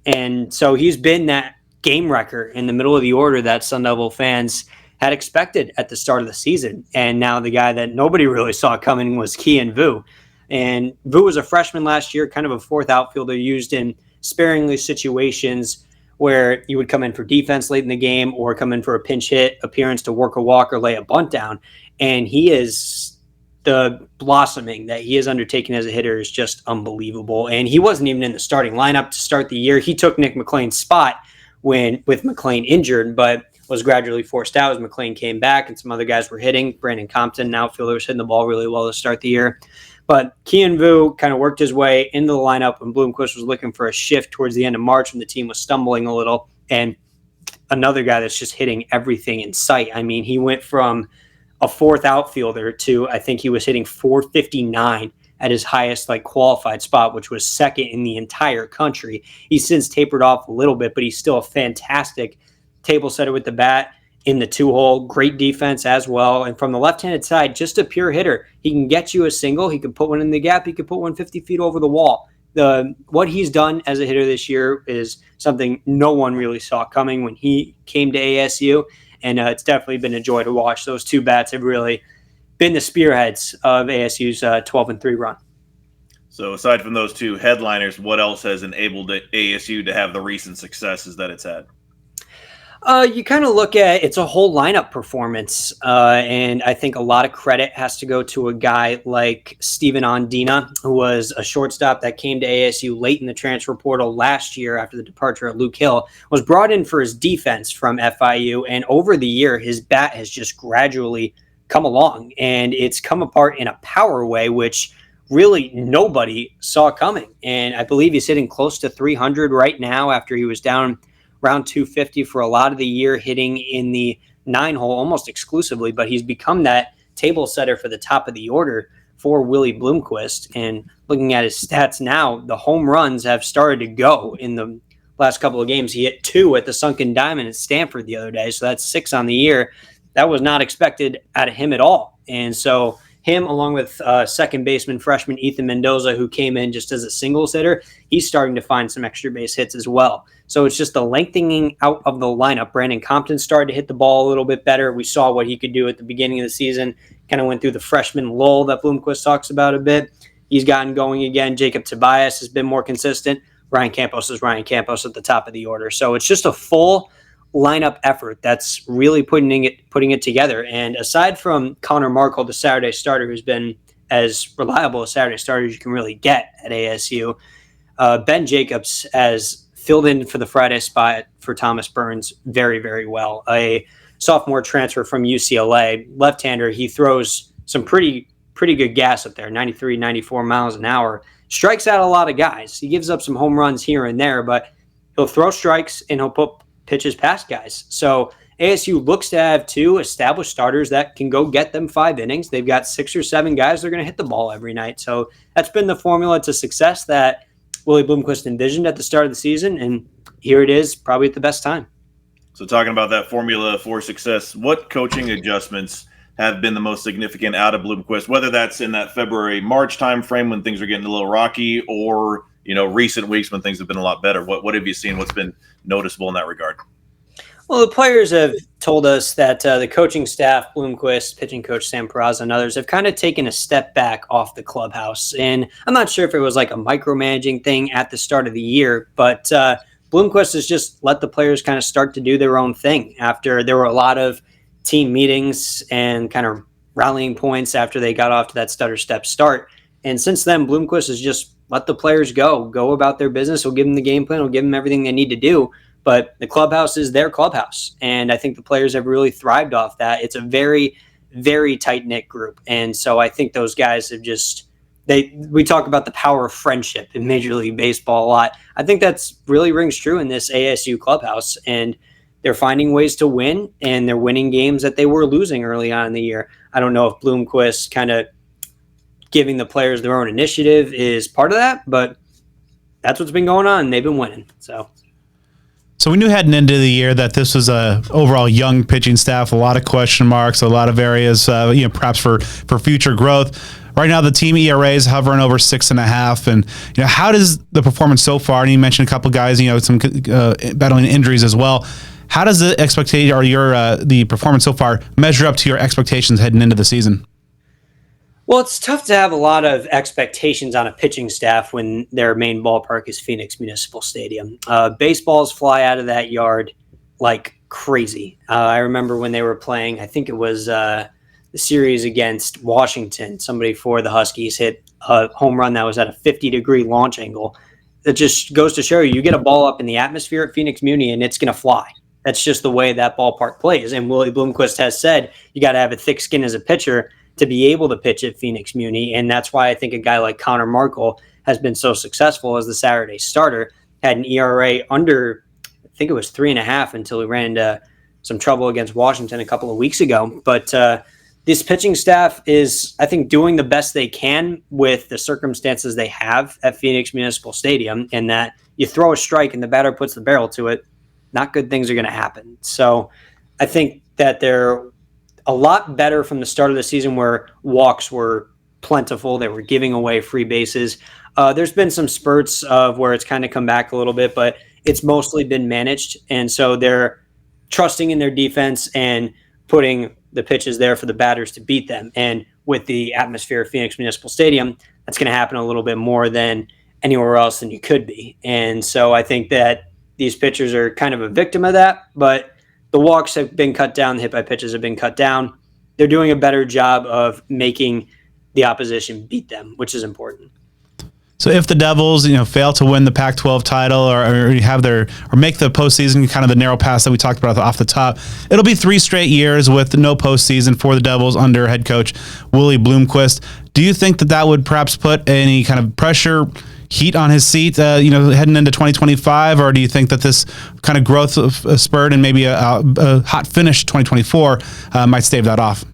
And so he's been that game wrecker in the middle of the order that Sun Devil fans had expected at the start of the season. And now the guy that nobody really saw coming was Kian Vu. And Vu was a freshman last year, kind of a 4th outfielder used in sparingly situations where you would come in for defense late in the game or come in for a pinch hit appearance to work a walk or lay a bunt down. And he is the blossoming that he has undertaken as a hitter is just unbelievable. And he wasn't even in the starting lineup to start the year. He took Nick McLean's spot with McLean injured, but was gradually forced out as McLean came back and some other guys were hitting. Brandon Compton, an outfielder, was hitting the ball really well to start the year. But Kian Vu kind of worked his way into the lineup when Bloomquist was looking for a shift towards the end of March when the team was stumbling a little. And another guy that's just hitting everything in sight. I mean, he went from a 4th outfielder to I think he was hitting 459 at his highest qualified spot, which was 2nd in the entire country. He's since tapered off a little bit, but he's still a fantastic table setter with the bat in the 2-hole, great defense as well. And from the left-handed side, just a pure hitter. He can get you a single. He can put one in the gap. He can put one 50 feet over the wall. What he's done as a hitter this year is something no one really saw coming when he came to ASU. And it's definitely been a joy to watch. Those 2 bats have really been the spearheads of ASU's 12-3 run. So aside from those 2 headliners, what else has enabled ASU to have the recent successes that it's had? You kind of look at it's a whole lineup performance, and I think a lot of credit has to go to a guy like Steven Ondina, who was a shortstop that came to ASU late in the transfer portal last year after the departure of Luke Hill, was brought in for his defense from FIU, and over the year, his bat has just gradually come along, and it's come apart in a power way, which really nobody saw coming. And I believe he's hitting close to 300 right now after he was down around 250 for a lot of the year, hitting in the 9-hole almost exclusively, but he's become that table setter for the top of the order for Willie Bloomquist. And looking at his stats now, the home runs have started to go in the last couple of games. He hit 2 at the Sunken Diamond at Stanford the other day, so that's 6 on the year. That was not expected out of him at all. And so him, along with second baseman freshman Ethan Mendoza, who came in just as a singles hitter, he's starting to find some extra base hits as well. So it's just the lengthening out of the lineup. Brandon Compton started to hit the ball a little bit better. We saw what he could do at the beginning of the season. Kind of went through the freshman lull that Bloomquist talks about a bit. He's gotten going again. Jacob Tobias has been more consistent. Ryan Campos is Ryan Campos at the top of the order. So it's just a full lineup effort that's really putting it together. And aside from Connor Markle, the Saturday starter, who's been as reliable a Saturday starter as you can really get at ASU, Ben Jacobs has filled in for the Friday spot for Thomas Burns very, very well. A sophomore transfer from UCLA, left-hander. He throws some pretty good gas up there, 93, 94 miles an hour. Strikes out a lot of guys. He gives up some home runs here and there, but he'll throw strikes and he'll put pitches past guys. So ASU looks to have 2 established starters that can go get them 5 innings. They've got 6 or 7 guys that are going to hit the ball every night. So that's been the formula to success that Willie Bloomquist envisioned at the start of the season, and here it is, probably at the best time. So talking about that formula for success, what coaching adjustments have been the most significant out of Bloomquist, whether that's in that February-March timeframe when things are getting a little rocky or, recent weeks when things have been a lot better? What have you seen? What's been noticeable in that regard? Well, the players have told us that the coaching staff, Bloomquist, pitching coach Sam Peraza, and others have kind of taken a step back off the clubhouse. And I'm not sure if it was like a micromanaging thing at the start of the year, but Bloomquist has just let the players kind of start to do their own thing after there were a lot of team meetings and kind of rallying points after they got off to that stutter step start. And since then, Bloomquist has just let the players go about their business. He'll give them the game plan. He'll give them everything they need to do. But the clubhouse is their clubhouse. And I think the players have really thrived off that. It's a very, very tight-knit group. And so I think those guys have just we talk about the power of friendship in Major League Baseball a lot. I think that's really rings true in this ASU clubhouse, and they're finding ways to win, and they're winning games that they were losing early on in the year. I don't know if Bloomquist kind of giving the players their own initiative is part of that, but that's what's been going on. They've been winning. So we knew heading into the year that this was a overall young pitching staff, a lot of question marks, a lot of areas, perhaps for future growth. Right now, the team ERA is hovering over 6.5. And how does the performance so far? And you mentioned a couple of guys, some battling injuries as well. How does the expectation or the performance so far measure up to your expectations heading into the season? Well, it's tough to have a lot of expectations on a pitching staff when their main ballpark is Phoenix Municipal Stadium. Baseballs fly out of that yard like crazy. I remember when they were playing, I think it was the series against Washington, somebody for the Huskies hit a home run that was at a 50-degree launch angle. That just goes to show you get a ball up in the atmosphere at Phoenix Muni and it's going to fly. That's just the way that ballpark plays. And Willie Bloomquist has said you got to have a thick skin as a pitcher to be able to pitch at Phoenix Muni. And that's why I think a guy like Connor Markle has been so successful as the Saturday starter. Had an ERA under, I think it was 3.5 until he ran into some trouble against Washington a couple of weeks ago. But this pitching staff is, I think, doing the best they can with the circumstances they have at Phoenix Municipal Stadium, and that you throw a strike and the batter puts the barrel to it, not good things are going to happen. So I think that they're a lot better from the start of the season where walks were plentiful. They were giving away free bases. There's been some spurts of where it's kind of come back a little bit, but it's mostly been managed. And so they're trusting in their defense and putting the pitches there for the batters to beat them. And with the atmosphere of Phoenix Municipal Stadium, that's going to happen a little bit more than anywhere else than you could be. And so I think that these pitchers are kind of a victim of that, but the walks have been cut down. The hit by pitches have been cut down. They're doing a better job of making the opposition beat them, which is important. So if the Devils, fail to win the Pac-12 title or make the postseason, kind of the narrow pass that we talked about off the top, it'll be 3 straight years with no postseason for the Devils under head coach Willie Bloomquist. Do you think that would perhaps put any kind of pressure, heat on his seat, heading into 2025, or do you think that this kind of growth of spurt and maybe a hot finish 2024 might stave that off?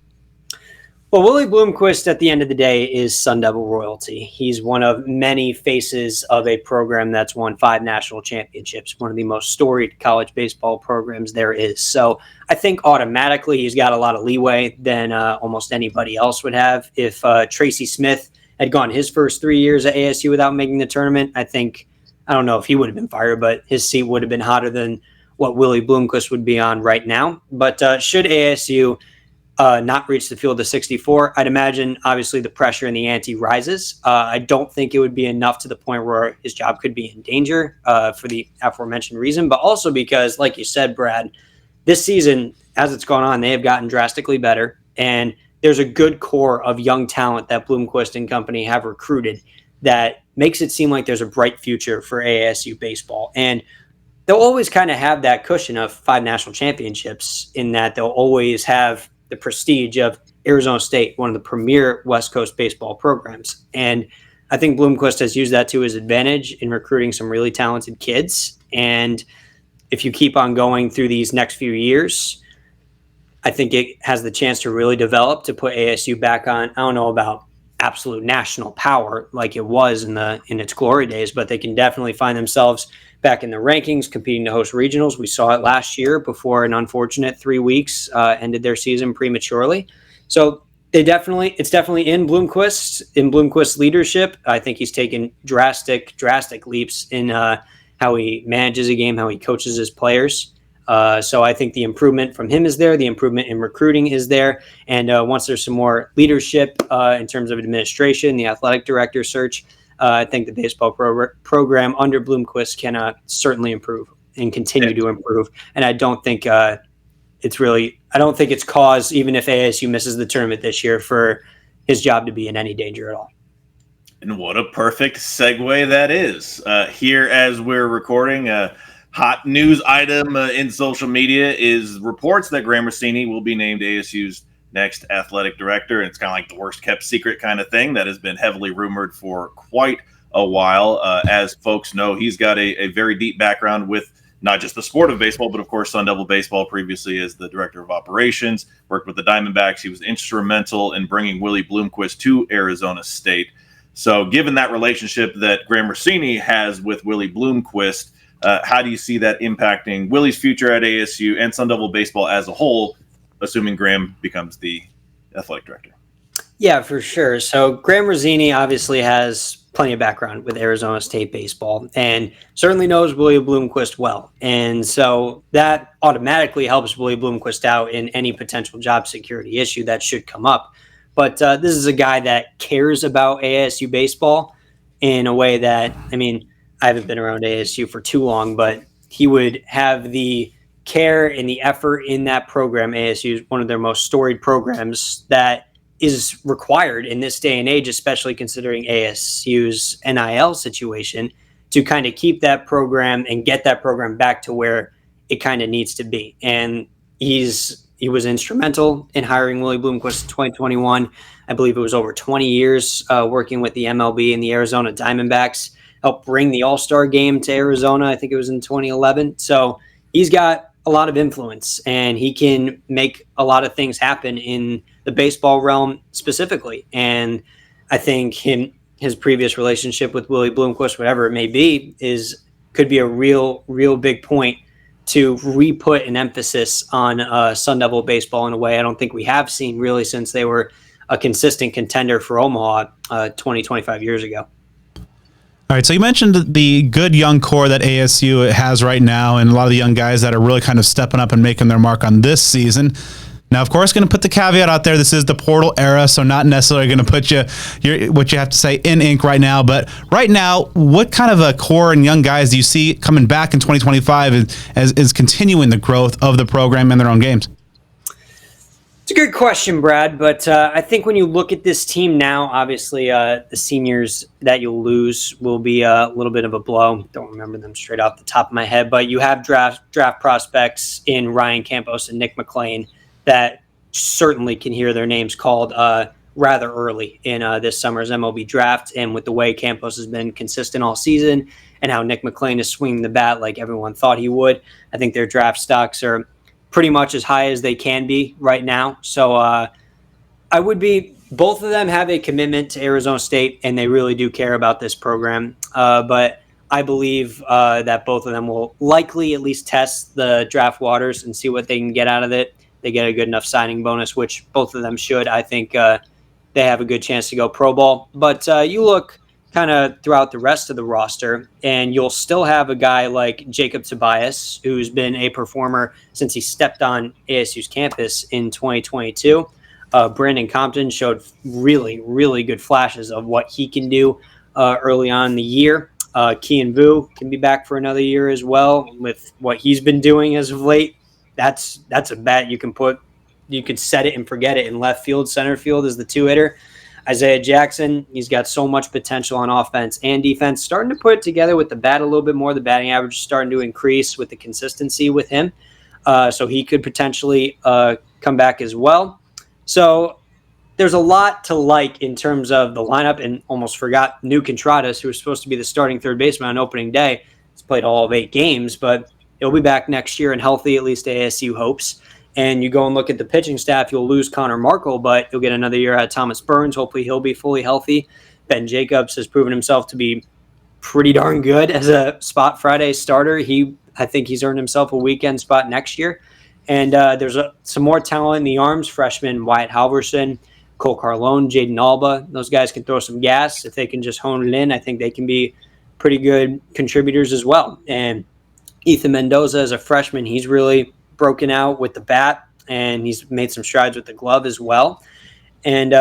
Well, Willie Bloomquist, at the end of the day, is Sun Devil royalty. He's one of many faces of a program that's won 5 national championships, one of the most storied college baseball programs there is. So I think automatically he's got a lot of leeway than almost anybody else would have. If Tracy Smith had gone his first 3 years at ASU without making the tournament, I don't know if he would have been fired, but his seat would have been hotter than what Willie Bloomquist would be on right now. But should ASU not reach the field of 64, I'd imagine obviously the pressure and the ante rises. I don't think it would be enough to the point where his job could be in danger for the aforementioned reason, but also because, like you said, Brad, this season, as it's gone on, they have gotten drastically better, and there's a good core of young talent that Bloomquist and company have recruited that makes it seem like there's a bright future for ASU baseball. And they'll always kind of have that cushion of 5 national championships in that they'll always have the prestige of Arizona State, one of the premier West Coast baseball programs. And I think Bloomquist has used that to his advantage in recruiting some really talented kids. And if you keep on going through these next few years, I think it has the chance to really develop to put ASU back on, I don't know about absolute national power like it was in its glory days, but they can definitely find themselves back in the rankings, competing to host regionals. We saw it last year before an unfortunate 3 weeks ended their season prematurely. So it's definitely in Bloomquist's leadership. I think he's taken drastic leaps in how he manages a game, how he coaches his players. So I think the improvement from him is there. The improvement in recruiting is there. And once there's some more leadership in terms of administration, the athletic director search, I think the baseball program under Bloomquist can certainly improve and continue to improve. And I don't think it's cause, even if ASU misses the tournament this year, for his job to be in any danger at all. And what a perfect segue that is. Here, as we're recording, a hot news item in social media is reports that Graham Rossini will be named ASU's next athletic director. And it's kind of like the worst kept secret kind of thing that has been heavily rumored for quite a while. As folks know, he's got a very deep background with not just the sport of baseball, but of course Sun Devil Baseball, previously as the director of operations, worked with the Diamondbacks. He was instrumental in bringing Willie Bloomquist to Arizona State. So given that relationship that Graham Rossini has with Willie Bloomquist, how do you see that impacting Willie's future at ASU and Sun Devil Baseball as a whole, assuming Graham becomes the athletic director? Yeah, for sure. So Graham Rossini obviously has plenty of background with Arizona State baseball and certainly knows Willie Bloomquist well. And so that automatically helps Willie Bloomquist out in any potential job security issue that should come up. But this is a guy that cares about ASU baseball in a way that, I mean, I haven't been around ASU for too long, but he would have the care and the effort in that program. ASU is one of their most storied programs that is required in this day and age, especially considering ASU's NIL situation, to kind of keep that program and get that program back to where it kind of needs to be. And he was instrumental in hiring Willie Bloomquist in 2021. I believe it was over 20 years working with the MLB and the Arizona Diamondbacks, helped bring the All-Star game to Arizona. I think it was in 2011. So he's got a lot of influence and he can make a lot of things happen in the baseball realm specifically. And I think his previous relationship with Willie Bloomquist, whatever it may be, could be a real big point to re-put an emphasis on Sun Devil baseball in a way I don't think we have seen really since they were a consistent contender for Omaha 20, 25 years ago. All right, so you mentioned the good young core that ASU has right now and a lot of the young guys that are really kind of stepping up and making their mark on this season. Now, of course, going to put the caveat out there. This is the portal era, so not necessarily going to put what you have to say in ink right now. But right now, what kind of a core and young guys do you see coming back in 2025 as continuing the growth of the program in their own games? It's a good question, Brad, but I think when you look at this team now, obviously the seniors that you'll lose will be a little bit of a blow. Don't remember them straight off the top of my head, but you have draft prospects in Ryan Campos and Nick McClain that certainly can hear their names called rather early in this summer's MLB draft. And with the way Campos has been consistent all season and how Nick McClain is swinging the bat like everyone thought he would, I think their draft stocks are pretty much as high as they can be right now. So both of them have a commitment to Arizona State and they really do care about this program. But I believe that both of them will likely at least test the draft waters and see what they can get out of it. They get a good enough signing bonus, which both of them should. I think they have a good chance to go pro ball. But you look kind of throughout the rest of the roster, and you'll still have a guy like Jacob Tobias, who's been a performer since he stepped on ASU's campus in 2022. Brandon Compton showed really good flashes of what he can do early on in the year. Kian Vu can be back for another year as well with what he's been doing as of late. That's a bet you can put. You could set it and forget it in left field. Center field is the two-hitter. Isaiah Jackson, he's got so much potential on offense and defense. Starting to put it together with the bat a little bit more. The batting average is starting to increase with the consistency with him. So he could potentially come back as well. So there's a lot to like in terms of the lineup, and almost forgot New Contradas, who was supposed to be the starting third baseman on opening day. He's played all of 8 games, but he'll be back next year and healthy, at least ASU hopes. And you go and look at the pitching staff, you'll lose Connor Markle, but you'll get another year out of Thomas Burns. Hopefully he'll be fully healthy. Ben Jacobs has proven himself to be pretty darn good as a spot Friday starter. I think he's earned himself a weekend spot next year. And there's some more talent in the arms. Freshman Wyatt Halverson, Cole Carlone, Jaden Alba. Those guys can throw some gas. If they can just hone it in, I think they can be pretty good contributors as well. And Ethan Mendoza as a freshman, he's really broken out with the bat, and he's made some strides with the glove as well. And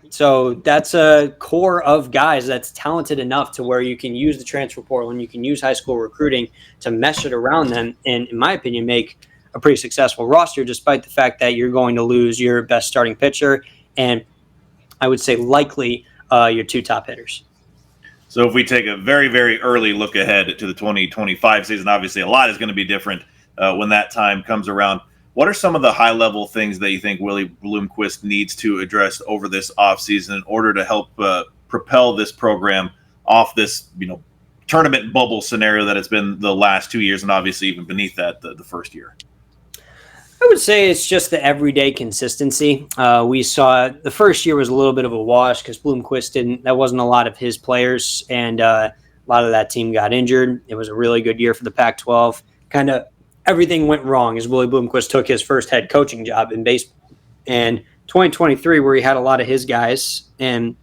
so that's a core of guys that's talented enough to where you can use the transfer portal and you can use high school recruiting to mesh it around them, and in my opinion make a pretty successful roster, despite the fact that you're going to lose your best starting pitcher and I would say likely your 2 top hitters. So if we take a very, very early look ahead to the 2025 season, obviously a lot is going to be different when that time comes around. What are some of the high-level things that you think Willie Bloomquist needs to address over this offseason in order to help propel this program off this, tournament bubble scenario that it's been the last 2 years, and obviously even beneath that, the first year? I would say it's just the everyday consistency. We saw the first year was a little bit of a wash because Bloomquist that wasn't a lot of his players, and a lot of that team got injured. It was a really good year for the Pac-12. Kind of everything went wrong as Willie Bloomquist took his first head coaching job in baseball. And 2023, where he had a lot of his guys and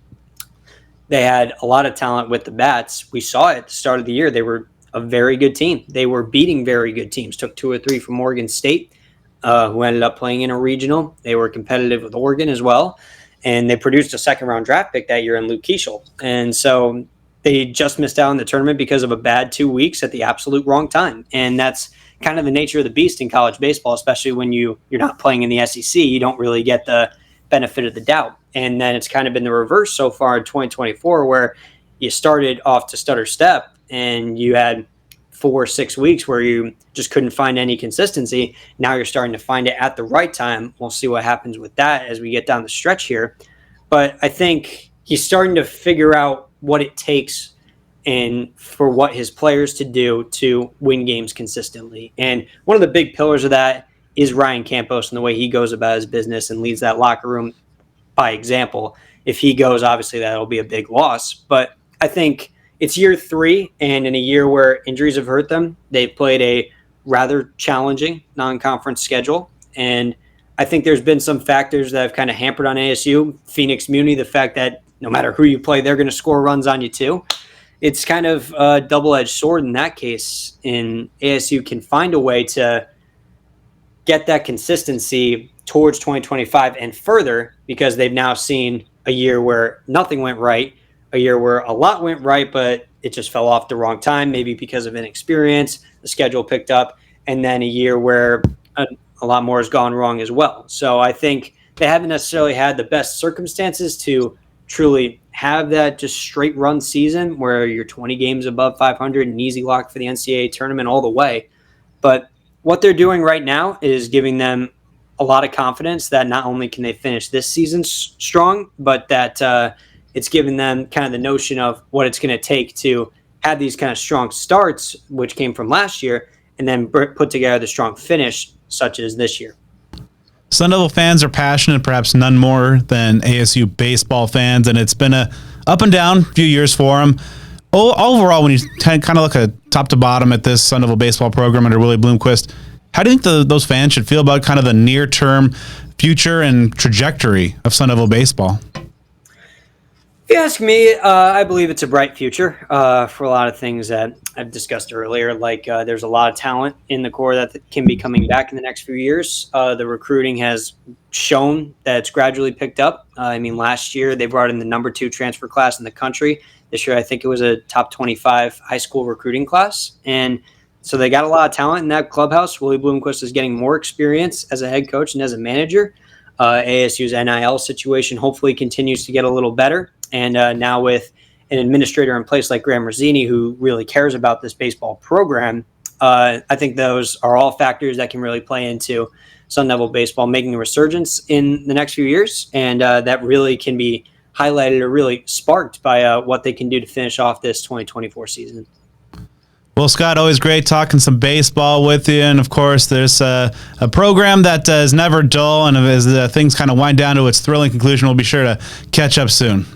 they had a lot of talent with the bats, we saw it at the start of the year. They were a very good team. They were beating very good teams. Took 2 or 3 from Oregon State, who ended up playing in a regional. They were competitive with Oregon as well. And they produced a second-round draft pick that year in Luke Keeschel. And so they just missed out on the tournament because of a bad 2 weeks at the absolute wrong time. And that's kind of the nature of the beast in college baseball, especially when you're not playing in the SEC. You don't really get the benefit of the doubt. And then it's kind of been the reverse so far in 2024, where you started off to stutter step and you had 4 or 6 weeks where you just couldn't find any consistency. Now you're starting to find it at the right time. We'll see what happens with that as we get down the stretch here. But I think he's starting to figure out what it takes and for what his players to do to win games consistently. And one of the big pillars of that is Ryan Campos and the way he goes about his business and leads that locker room by example. If he goes, obviously that'll be a big loss. But I think it's year 3, and in a year where injuries have hurt them, they've played a rather challenging non-conference schedule. And I think there's been some factors that have kind of hampered on ASU. Phoenix Muni, the fact that no matter who you play, they're going to score runs on you too. It's kind of a double-edged sword in that case. And ASU can find a way to get that consistency towards 2025 and further, because they've now seen a year where nothing went right, a year where a lot went right, but it just fell off the wrong time, maybe because of inexperience, the schedule picked up, and then a year where a lot more has gone wrong as well. So I think they haven't necessarily had the best circumstances to truly have that just straight run season where you're 20 games above 500 and easy lock for the NCAA tournament all the way. But what they're doing right now is giving them a lot of confidence that not only can they finish this season strong, but that it's given them kind of the notion of what it's going to take to have these kind of strong starts, which came from last year, and then put together the strong finish such as this year. Sun Devil fans are passionate, perhaps none more than ASU baseball fans, and it's been a up and down few years for them. Overall, when you kind of look at top to bottom at this Sun Devil baseball program under Willie Bloomquist, how do you think those fans should feel about kind of the near-term future and trajectory of Sun Devil baseball? If you ask me, I believe it's a bright future for a lot of things that I've discussed earlier. Like there's a lot of talent in the core that can be coming back in the next few years. The recruiting has shown that it's gradually picked up. Last year they brought in the number 2 transfer class in the country. This year I think it was a top 25 high school recruiting class. And so they got a lot of talent in that clubhouse. Willie Bloomquist is getting more experience as a head coach and as a manager. ASU's NIL situation hopefully continues to get a little better. And now with an administrator in place like Graham Mazzini, who really cares about this baseball program, I think those are all factors that can really play into Sun Devil baseball making a resurgence in the next few years. And that really can be highlighted or really sparked by what they can do to finish off this 2024 season. Well, Scott, always great talking some baseball with you. And, of course, there's a program that is never dull. And as things kind of wind down to its thrilling conclusion, we'll be sure to catch up soon.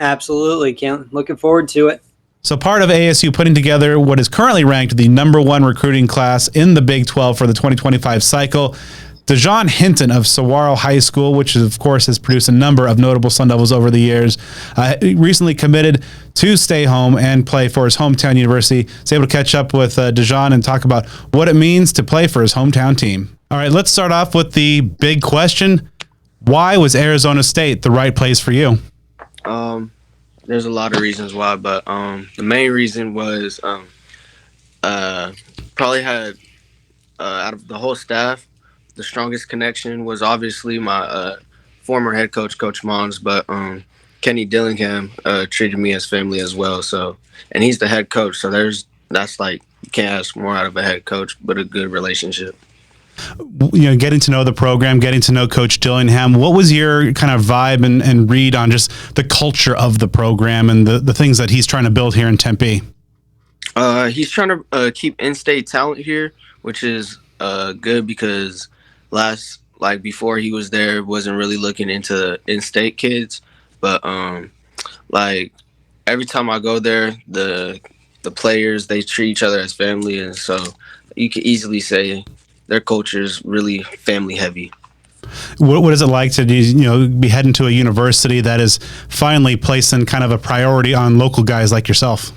Absolutely, Ken. Looking forward to it. So part of ASU putting together what is currently ranked the number 1 recruiting class in the Big 12 for the 2025 cycle, Dajon Hinton of Saguaro High School, which of course has produced a number of notable Sun Devils over the years, recently committed to stay home and play for his hometown university. He's able to catch up with Dajon and talk about what it means to play for his hometown team. All right, let's start off with the big question. Why was Arizona State the right place for you? There's a lot of reasons why, but the main reason was probably had out of the whole staff, the strongest connection was obviously my former head coach, Coach Mons, but Kenny Dillingham treated me as family as well. So, and he's the head coach, so that's like you can't ask more out of a head coach, but a good relationship. getting to know the program, getting to know Coach Dillingham, what was your kind of vibe and read on just the culture of the program and the things that he's trying to build here in Tempe? He's trying to keep in-state talent here, which is good because before he was there, wasn't really looking into in-state kids. But every time I go there, the players, they treat each other as family, and so you can easily say their culture is really family heavy. What is it like to be heading to a university that is finally placing kind of a priority on local guys like yourself?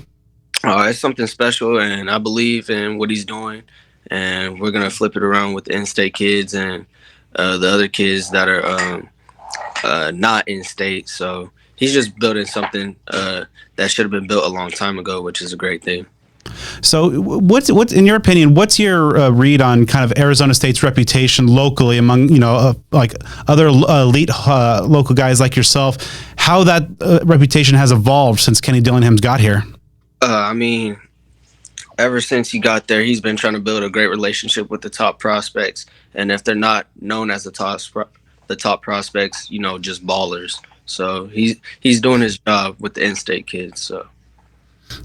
It's something special, and I believe in what he's doing, and we're gonna flip it around with the in-state kids and the other kids that are not in-state. So he's just building something that should have been built a long time ago, which is a great thing. So what's in your opinion, what's your read on kind of Arizona State's reputation locally among, like other elite local guys like yourself, how that reputation has evolved since Kenny Dillingham's got here? Ever since he got there, he's been trying to build a great relationship with the top prospects. And if they're not known as the top prospects, just ballers. So he's doing his job with the in-state kids. So.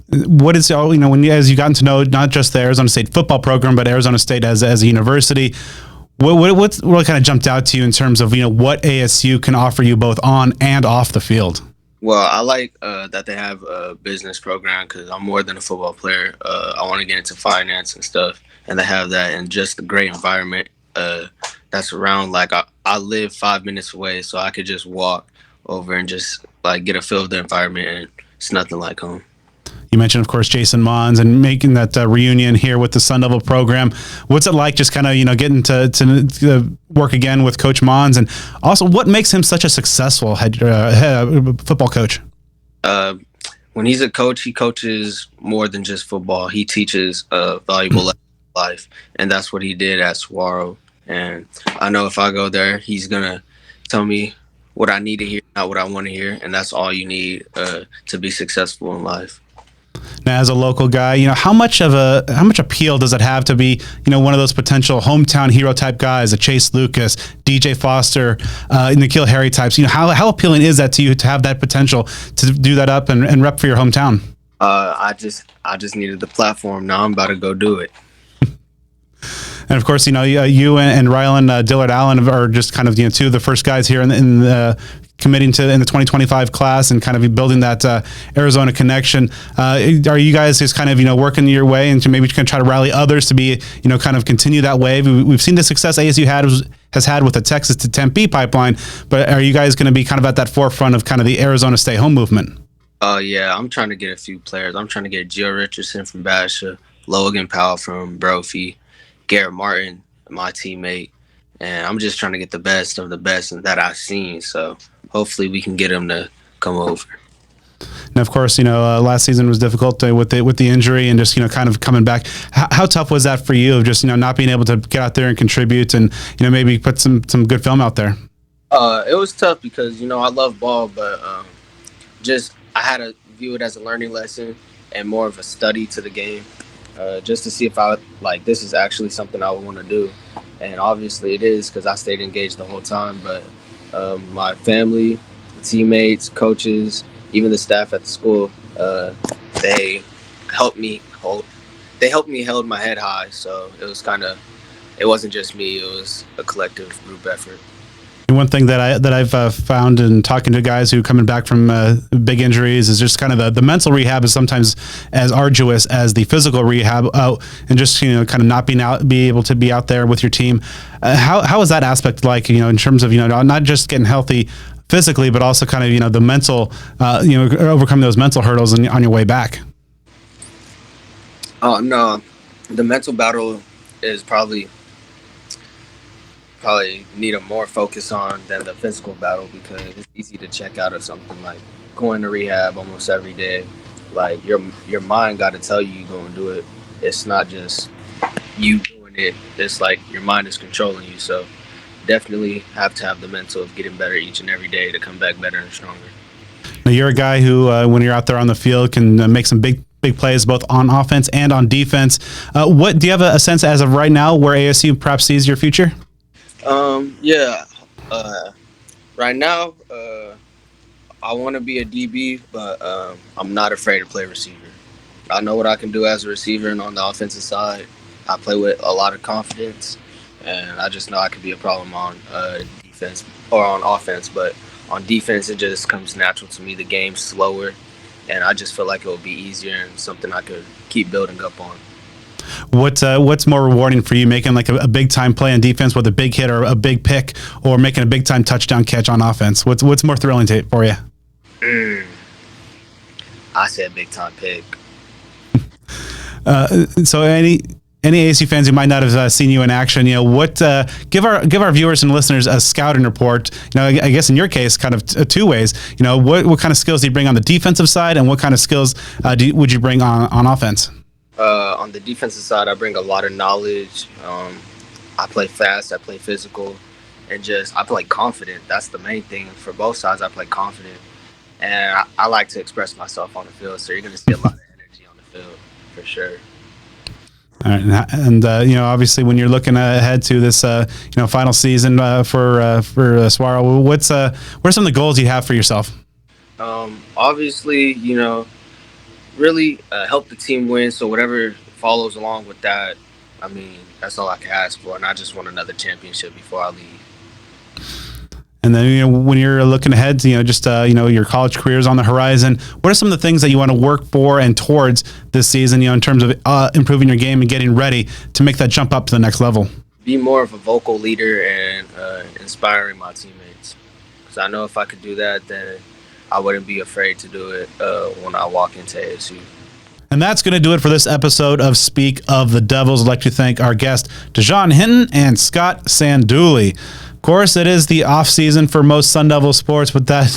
What is as you gotten to know not just the Arizona State football program, but Arizona State as a university, what kind of jumped out to you in terms of what ASU can offer you both on and off the field? Well, I like that they have a business program because I'm more than a football player. I want to get into finance and stuff, and they have that, and just a great environment that's around. Like I live 5 minutes away, so I could just walk over and just get a feel of the environment, and it's nothing like home. You mentioned, of course, Jason Mons and making that reunion here with the Sun Devil program. What's it like just kind of, getting to work again with Coach Mons? And also, what makes him such a successful head football coach? When he's a coach, he coaches more than just football. He teaches valuable life, and that's what he did at Saguaro. And I know if I go there, he's going to tell me what I need to hear, not what I want to hear, and that's all you need to be successful in life. Now, as a local guy, how much appeal does it have to be, one of those potential hometown hero type guys, a Chase Lucas, DJ Foster, N'Keal Harry types? How appealing is that to you to have that potential to do that up and rep for your hometown? I just needed the platform. Now I'm about to go do it. And of course, you and Rylan Dillard Allen are just kind of two of the first guys here in the committing to in the 2025 class and kind of building that Arizona connection. Are you guys just kind of working your way and maybe you can try to rally others to be kind of continue that wave? We've seen the success ASU has had with the Texas to Tempe pipeline, but are you guys going to be kind of at that forefront of kind of the Arizona Stay Home movement? Yeah, I'm trying to get a few players. I'm trying to get Gio Richardson from Basha, Logan Powell from Brophy, Garrett Martin, my teammate, and I'm just trying to get the best of the best that I've seen. So hopefully we can get him to come over. Now, of course, last season was difficult with the injury and just kind of coming back. How tough was that for you of just not being able to get out there and contribute and maybe put some good film out there? It was tough because I love ball, but I had to view it as a learning lesson and more of a study to the game. Just to see if this is actually something I would want to do. And obviously it is because I stayed engaged the whole time. But my family, teammates, coaches, even the staff at the school, they helped me hold my head high. So it wasn't just me, it was a collective group effort. One thing that I've found in talking to guys who are coming back from big injuries is just kind of the mental rehab is sometimes as arduous as the physical rehab, and just kind of not be able to be out there with your team. How is that aspect like in terms of not just getting healthy physically, but also kind of the mental overcoming those mental hurdles on your way back? Oh no, the mental battle is probably need a more focus on than the physical battle because it's easy to check out of something like going to rehab almost every day. Like your mind got to tell you you're going to do it. It's not just you doing it. It's like your mind is controlling you. So definitely have to have the mental of getting better each and every day to come back better and stronger. Now you're a guy who, when you're out there on the field, can make some big big plays both on offense and on defense. What do you have a sense as of right now where ASU perhaps sees your future? Yeah. Right now, I want to be a DB, but I'm not afraid to play receiver. I know what I can do as a receiver, and on the offensive side, I play with a lot of confidence, and I just know I could be a problem on defense or on offense. But on defense, it just comes natural to me. The game's slower, and I just feel like it will be easier and something I could keep building up on. What's more rewarding for you, making like a big time play on defense with a big hit or a big pick, or making a big time touchdown catch on offense? What's more thrilling for you? I said big time pick. So any ASU fans who might not have seen you in action, what give our viewers and listeners a scouting report. I guess in your case, kind of two ways. What kind of skills do you bring on the defensive side, and what kind of skills would you bring on offense? On the defensive side, I bring a lot of knowledge. I play fast, I play physical, and I play confident. That's the main thing. For both sides, I play confident. And I like to express myself on the field, so you're going to see a lot of energy on the field, for sure. All right, and obviously, when you're looking ahead to this, final season for Saguaro, what are some of the goals you have for yourself? Obviously, really help the team win. So whatever follows along with that, I mean, that's all I can ask for. And I just want another championship before I leave. And then, when you're looking ahead to, your college career is on the horizon, what are some of the things that you want to work for and towards this season, in terms of improving your game and getting ready to make that jump up to the next level? Be more of a vocal leader and inspiring my teammates. Because I know if I could do that, then I wouldn't be afraid to do it when I walk into ASU. And that's going to do it for this episode of Speak of the Devils. I'd like to thank our guests, Dajon Hinton and Scott Sandulli. Of course, it is the off season for most Sun Devil sports, but that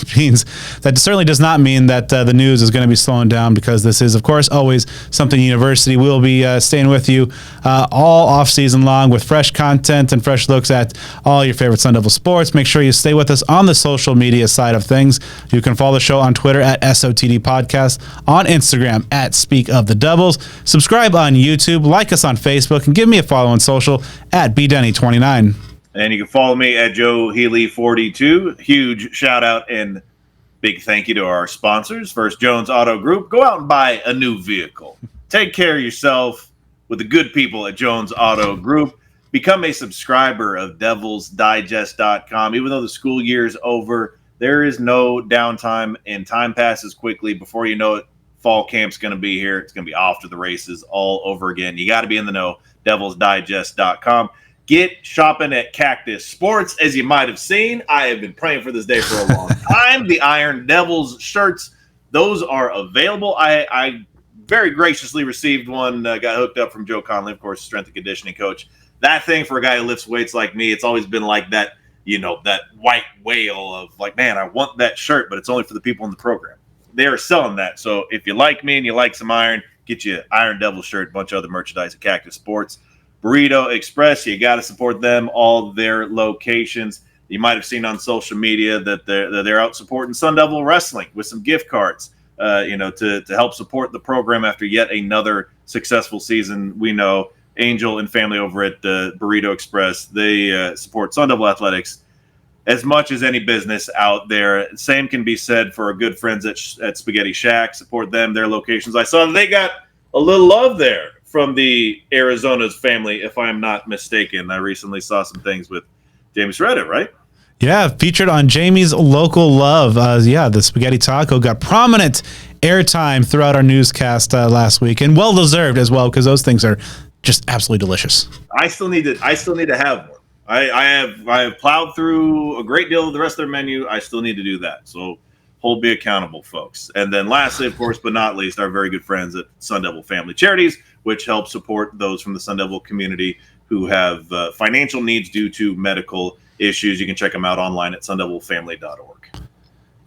certainly does not mean that the news is going to be slowing down, because this is, of course, always something university. We'll be staying with you all off season long with fresh content and fresh looks at all your favorite Sun Devil sports. Make sure you stay with us on the social media side of things. You can follow the show on Twitter at SOTD Podcast, on Instagram at Speak of the Devils. Subscribe on YouTube, like us on Facebook, and give me a follow on social at BDenny29. And you can follow me at Joe Healy 42. Huge shout out and big thank you to our sponsors. First Jones Auto Group. Go out and buy a new vehicle. Take care of yourself with the good people at Jones Auto Group. Become a subscriber of devilsdigest.com. Even though the school year is over, there is no downtime, and time passes quickly. Before you know it, fall camp's going to be here. It's going to be off to the races all over again. You got to be in the know. devilsdigest.com. Get shopping at Cactus Sports. As you might have seen, I have been praying for this day for a long time. The Iron Devils shirts, those are available. I very graciously received one, got hooked up from Joe Conley, of course, strength and conditioning coach. That thing, for a guy who lifts weights like me, it's always been like that, that white whale of like, man, I want that shirt, but it's only for the people in the program. They are selling that. So if you like me and you like some iron, get you an Iron Devil shirt, a bunch of other merchandise at Cactus Sports. Burrito Express, you got to support them, all their locations. You might have seen on social media that they're out supporting Sun Devil Wrestling with some gift cards, to help support the program after yet another successful season. We know Angel and family over at Burrito Express, they support Sun Devil Athletics as much as any business out there. Same can be said for our good friends at Spaghetti Shack. Support them, their locations. I saw they got a little love there from the Arizona's family, if I'm not mistaken. I recently saw some things with James Reddit, right? Yeah, featured on Jamie's Local Love. The spaghetti taco got prominent airtime throughout our newscast last week, and well-deserved as well, because those things are just absolutely delicious. I still need to have one. I have plowed through a great deal of the rest of their menu. I still need to do that. So hold me accountable, folks. And then lastly, of course, but not least, our very good friends at Sun Devil Family Charities, which help support those from the Sun Devil community who have financial needs due to medical issues. You can check them out online at sundevilfamily.org.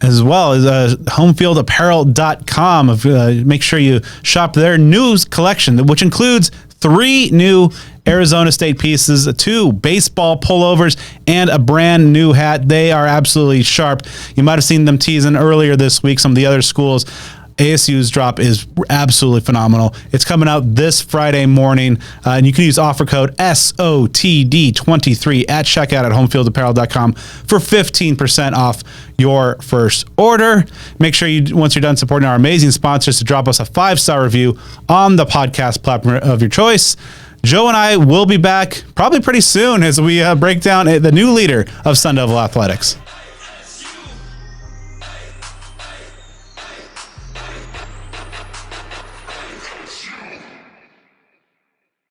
As well as homefieldapparel.com. Make sure you shop their news collection, which includes 3 new Arizona State pieces, 2 baseball pullovers, and a brand new hat. They are absolutely sharp. You might have seen them teasing earlier this week, some of the other schools. ASU's drop is absolutely phenomenal. It's coming out this Friday morning, and you can use offer code SOTD23 at checkout at homefieldapparel.com for 15% off your first order. Make sure you, once you're done supporting our amazing sponsors, to drop us a 5-star review on the podcast platform of your choice. Joe and I will be back probably pretty soon as we break down the new leader of Sun Devil Athletics.